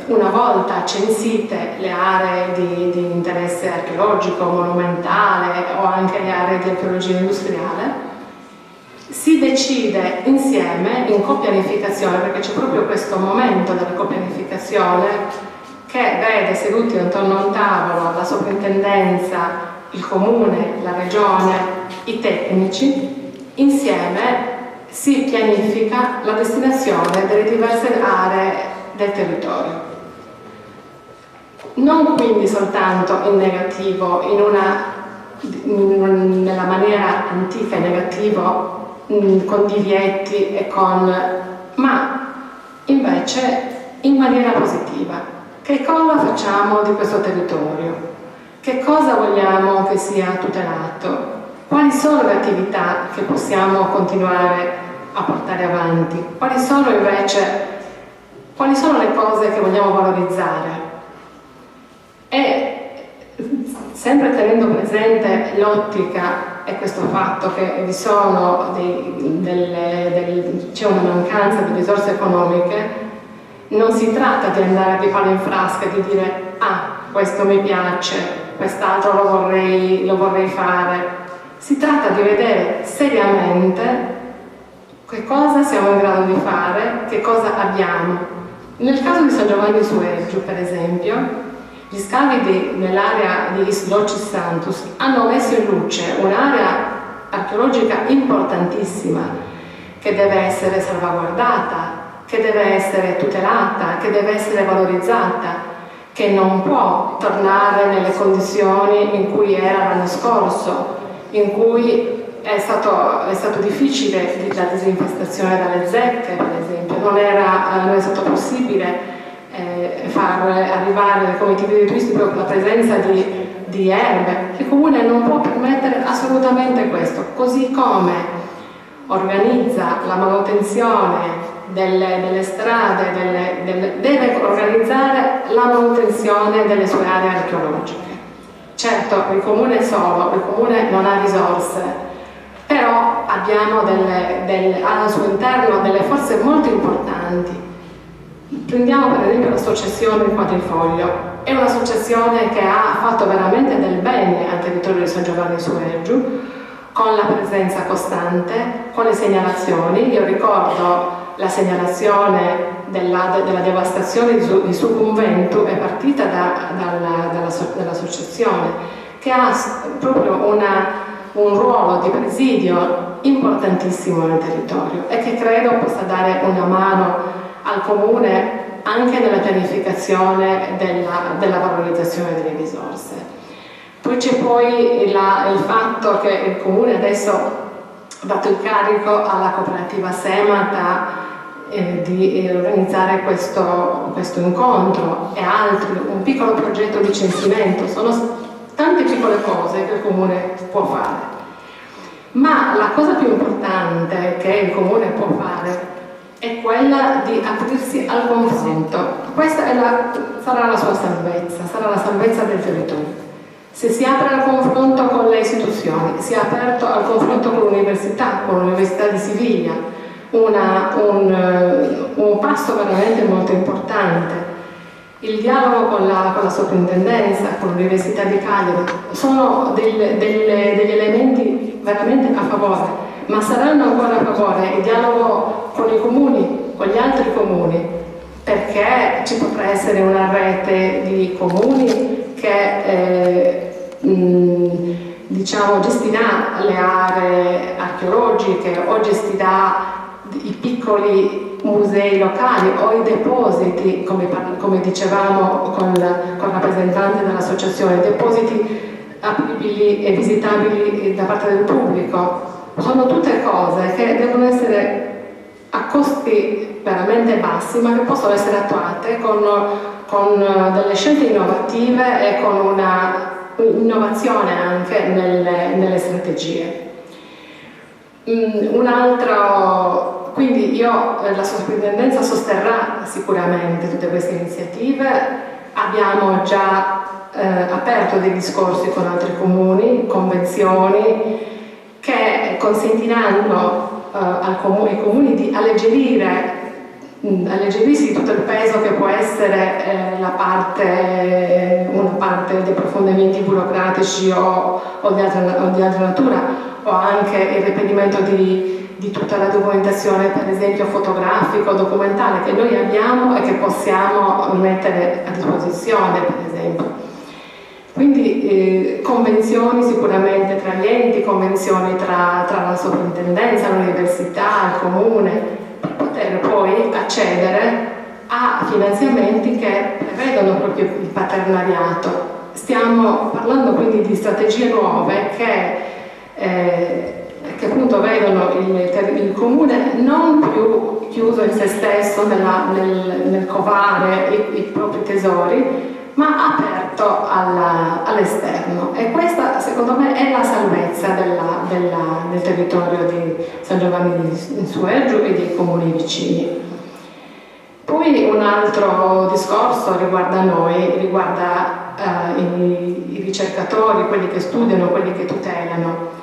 una volta censite le aree di interesse archeologico, monumentale o anche le aree di archeologia industriale, si decide insieme in copianificazione, perché c'è proprio questo momento della copianificazione che vede seduti attorno a un tavolo la sovrintendenza, il comune, la regione, i tecnici. Insieme si pianifica la destinazione delle diverse aree del territorio. Non quindi soltanto in negativo, nella maniera antica e negativo, con divietti ma invece in maniera positiva. Che cosa facciamo di questo territorio? Che cosa vogliamo che sia tutelato? Quali sono le attività che possiamo continuare a portare avanti? Quali sono le cose che vogliamo valorizzare? E sempre tenendo presente l'ottica e questo fatto che c'è una mancanza di risorse economiche, non si tratta di andare a pipare in frasca e di dire questo mi piace, quest'altro lo vorrei fare. Si tratta di vedere seriamente che cosa siamo in grado di fare, che cosa abbiamo. Nel caso di San Giovanni su Ergiu, per esempio, gli scavi nell'area di Islocis Santus hanno messo in luce un'area archeologica importantissima che deve essere salvaguardata, che deve essere tutelata, che deve essere valorizzata, che non può tornare nelle condizioni in cui era l'anno scorso, in cui è stato difficile la disinfestazione dalle zecche, per esempio, non è stato possibile far arrivare le comitive turistiche con la presenza di erbe. Il comune non può permettere assolutamente questo, così come organizza la manutenzione delle strade, deve organizzare la manutenzione delle sue aree archeologiche. Certo, il comune è solo, il comune non ha risorse, però abbiamo al suo interno delle forze molto importanti. Prendiamo per esempio l'associazione Il Quadrifoglio. È un'associazione che ha fatto veramente del bene al territorio di San Giovanni su Ergiu, con la presenza costante, con le segnalazioni. Io ricordo la segnalazione della devastazione di Sucumventu è partita dall'associazione, che ha proprio un ruolo di presidio importantissimo nel territorio e che credo possa dare una mano al Comune anche nella pianificazione della valorizzazione delle risorse. Poi c'è il fatto che il Comune adesso ha dato il carico alla cooperativa Semata di organizzare questo incontro e altri, un piccolo progetto di censimento. Sono tante piccole cose che il Comune può fare, ma la cosa più importante che il Comune può fare è quella di aprirsi al confronto. Questa sarà la sua salvezza, sarà la salvezza del territorio. Se si apre al confronto con le istituzioni, si è aperto al confronto con l'Università di Siviglia, un passo veramente molto importante. Il dialogo con la soprintendenza, con l'Università di Cagliari, sono degli elementi veramente a favore, ma saranno ancora a favore il dialogo con i comuni, con gli altri comuni, perché ci potrà essere una rete di comuni che gestirà le aree archeologiche o gestirà i piccoli musei locali o i depositi, come dicevamo con il rappresentante dell'associazione, depositi apribili e visitabili da parte del pubblico. Sono tutte cose che devono essere a costi veramente bassi, ma che possono essere attuate con delle scelte innovative e con una innovazione anche nelle strategie. Quindi la soprintendenza sosterrà sicuramente tutte queste iniziative. Abbiamo già aperto dei discorsi con altri comuni, convenzioni che consentiranno ai comuni di alleggerirsi di tutto il peso che può essere una parte di approfondimenti burocratici o di altra natura, o anche il reperimento di tutta la documentazione, per esempio fotografico, documentale, che noi abbiamo e che possiamo mettere a disposizione, per esempio. Quindi convenzioni sicuramente tra gli enti, convenzioni tra la soprintendenza, l'università, il comune, per poter poi accedere a finanziamenti che prevedono proprio il partenariato. Stiamo parlando quindi di strategie nuove che appunto vedono il comune non più chiuso in se stesso nel covare i propri tesori, ma aperto all'esterno. E questa secondo me è la salvezza del territorio di San Giovanni in Suergiu e dei comuni vicini. Poi un altro discorso riguarda noi, riguarda i ricercatori, quelli che studiano, quelli che tutelano.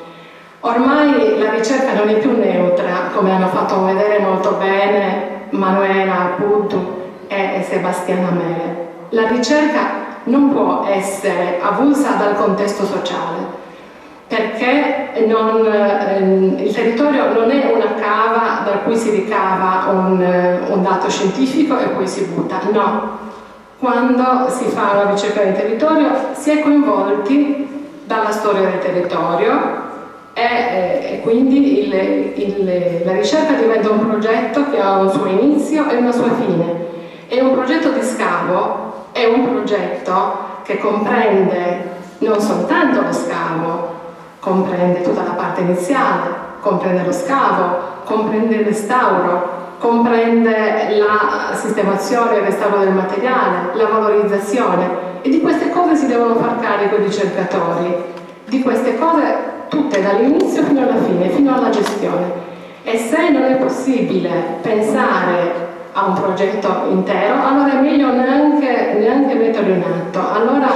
Ormai la ricerca non è più neutra, come hanno fatto vedere molto bene Manuela Puddu e Sebastiana Mele. La ricerca non può essere avulsa dal contesto sociale, perché il territorio non è una cava da cui si ricava un dato scientifico e poi si butta, no. Quando si fa una ricerca del territorio si è coinvolti dalla storia del territorio e quindi la ricerca diventa un progetto che ha un suo inizio e una sua fine. E un progetto di scavo è un progetto che comprende non soltanto lo scavo, comprende tutta la parte iniziale, comprende lo scavo, comprende il restauro, comprende la sistemazione e il restauro del materiale, la valorizzazione, e di queste cose si devono far carico i ricercatori, di queste cose tutte dall'inizio fino alla fine, fino alla gestione. E se non è possibile pensare a un progetto intero, allora è meglio neanche metterlo in atto. Allora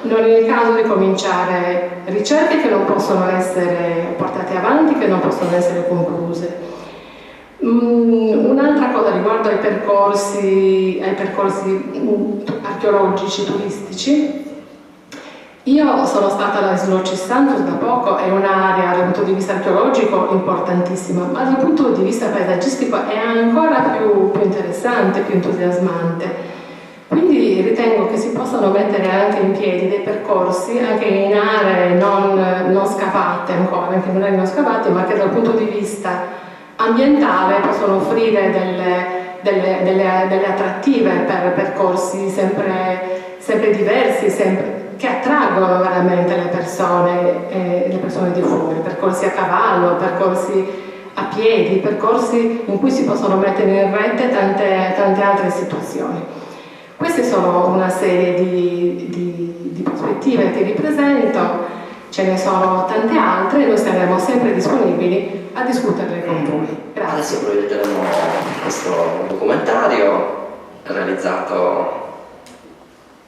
non è il caso di cominciare ricerche che non possono essere portate avanti, che non possono essere concluse. Un'altra cosa riguardo ai percorsi archeologici turistici. Io sono stata alla Isla Santos da poco, è un'area dal punto di vista archeologico importantissima, ma dal punto di vista paesaggistico è ancora più interessante, più entusiasmante. Quindi ritengo che si possano mettere anche in piedi dei percorsi anche in aree non scavate ancora, anche in aree non scavate, ma che dal punto di vista ambientale possono offrire delle attrattive per percorsi sempre diversi, che attraggono veramente le persone di fuori, percorsi a cavallo, percorsi a piedi, percorsi in cui si possono mettere in rete tante altre situazioni. Queste sono una serie di prospettive che vi presento, ce ne sono tante altre e noi saremo sempre disponibili a discuterle con voi. Grazie. Adesso proietteremo questo documentario realizzato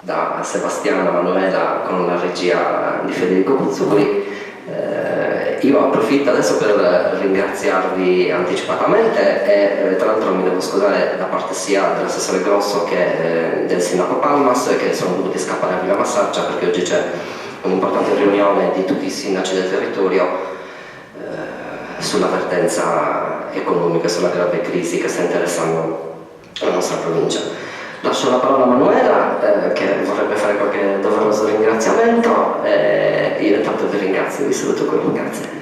da Sebastiana Manuela con la regia di Federico Cuzzucoli. Io approfitto adesso per ringraziarvi anticipatamente e tra l'altro mi devo scusare da parte sia dell'assessore Grosso che del sindaco Palmas, che sono dovuti scappare a Villa Massaccia perché oggi c'è un'importante riunione di tutti i sindaci del territorio sulla vertenza economica, sulla grave crisi che sta interessando la nostra provincia. Lascio la parola a Manuela che vorrebbe fare qualche doveroso ringraziamento e io intanto vi ringrazio, vi saluto con un grazie.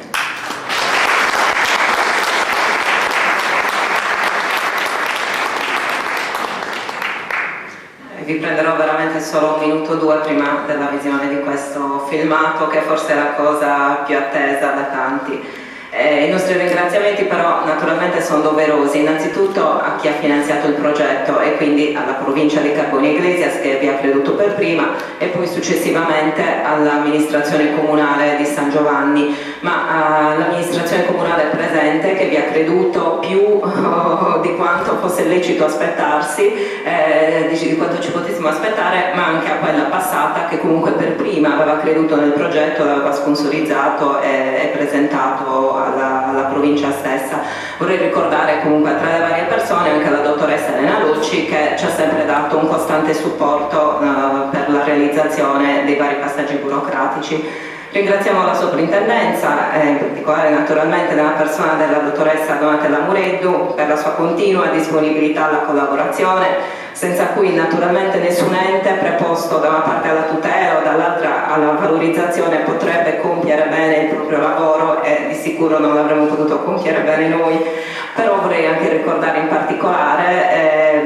Vi prenderò veramente solo 1 minuto o 2 prima della visione di questo filmato, che forse è la cosa più attesa da tanti. I nostri ringraziamenti però naturalmente sono doverosi, innanzitutto a chi ha finanziato il progetto e quindi alla provincia di Carboni Iglesias che vi ha creduto per prima e poi successivamente all'amministrazione comunale di San Giovanni, ma all'amministrazione comunale presente che vi ha creduto più di quanto fosse lecito aspettarsi, di quanto ci potessimo aspettare, ma anche a quella passata che comunque per prima aveva creduto nel progetto, l'aveva sponsorizzato e presentato alla provincia stessa. Vorrei ricordare comunque tra le varie persone anche la dottoressa Elena Lucci che ci ha sempre dato un costante supporto per la realizzazione dei vari passaggi burocratici. Ringraziamo la soprintendenza, in particolare naturalmente nella persona della dottoressa Donatella Mureddu per la sua continua disponibilità alla collaborazione, senza cui naturalmente nessun ente preposto da una parte alla tutela o dall'altra alla valorizzazione potrebbe compiere bene il proprio lavoro e di sicuro non l'avremmo potuto compiere bene noi. Però vorrei anche ricordare in particolare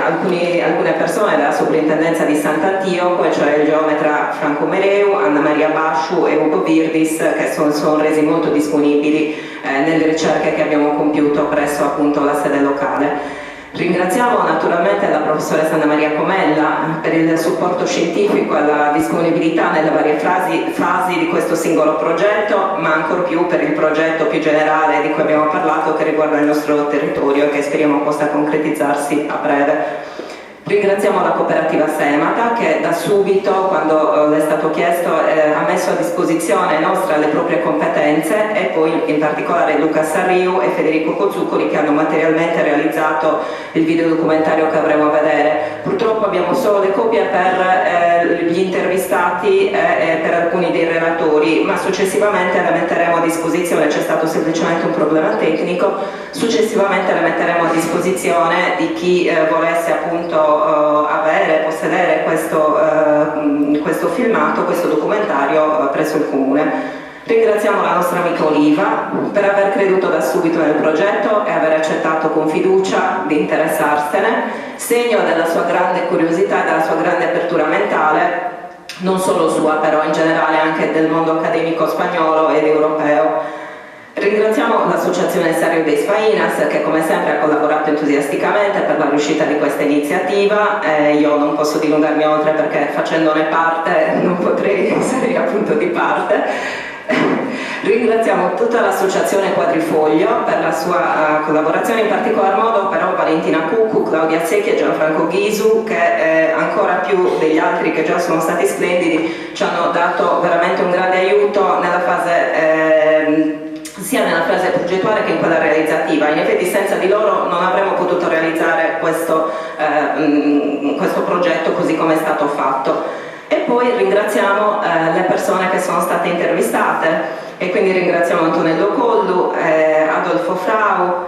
alcune persone della soprintendenza di Sant'Antioco, cioè il geometra Franco Mereu, Anna Maria Basciu e Ugo Virdis, che sono resi molto disponibili nelle ricerche che abbiamo compiuto presso appunto la sede locale. Ringraziamo naturalmente la professoressa Anna Maria Comella per il supporto scientifico e la disponibilità nelle varie fasi di questo singolo progetto, ma ancor più per il progetto più generale di cui abbiamo parlato che riguarda il nostro territorio e che speriamo possa concretizzarsi a breve. Ringraziamo la cooperativa Semata che da subito, quando le è stato chiesto, ha messo a disposizione nostra le proprie competenze e poi in particolare Luca Sarriu e Federico Cozzucoli che hanno materialmente realizzato il videodocumentario che avremo a vedere. Purtroppo abbiamo solo le copie per gli intervistati e per alcuni dei relatori, ma successivamente le metteremo a disposizione, c'è stato semplicemente un problema tecnico, successivamente le metteremo a disposizione di chi volesse appunto possedere questo filmato, questo documentario presso il comune. Ringraziamo la nostra amica Oliva per aver creduto da subito nel progetto e aver accettato con fiducia di interessarsene, segno della sua grande curiosità e della sua grande apertura mentale, non solo sua però in generale anche del mondo accademico spagnolo ed europeo. Ringraziamo l'associazione Serio dei Sfainas che come sempre ha collaborato entusiasticamente per la riuscita di questa iniziativa. Io non posso dilungarmi oltre perché facendone parte non potrei essere appunto di parte. Ringraziamo tutta l'associazione Quadrifoglio per la sua collaborazione, in particolar modo però Valentina Cuccu, Claudia Secchi e Gianfranco Ghisu che ancora più degli altri che già sono stati splendidi ci hanno dato veramente un grande aiuto nella fase sia nella fase progettuale che in quella realizzativa. In effetti senza di loro non avremmo potuto realizzare questo questo progetto così come è stato fatto. E poi ringraziamo le persone che sono state intervistate, e quindi ringraziamo Antonello Collu, Adolfo Frau,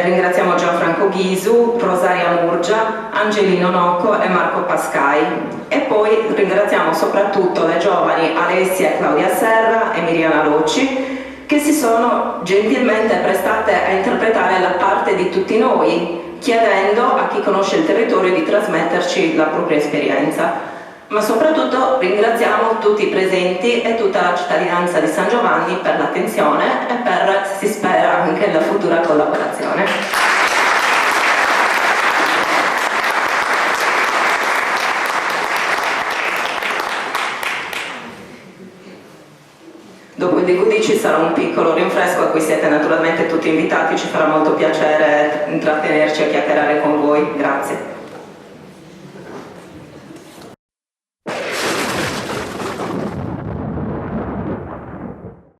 ringraziamo Gianfranco Ghisu, Rosaria Murgia, Angelino Nocco e Marco Pascai. E poi ringraziamo soprattutto le giovani Alessia e Claudia Serra e Miriana Locci, che si sono gentilmente prestate a interpretare la parte di tutti noi, chiedendo a chi conosce il territorio di trasmetterci la propria esperienza. Ma soprattutto ringraziamo tutti i presenti e tutta la cittadinanza di San Giovanni per l'attenzione e per, si spera, anche la futura collaborazione. Dopo il DVD ci sarà un piccolo rinfresco a cui siete naturalmente tutti invitati, ci farà molto piacere intrattenerci e chiacchierare con voi. Grazie.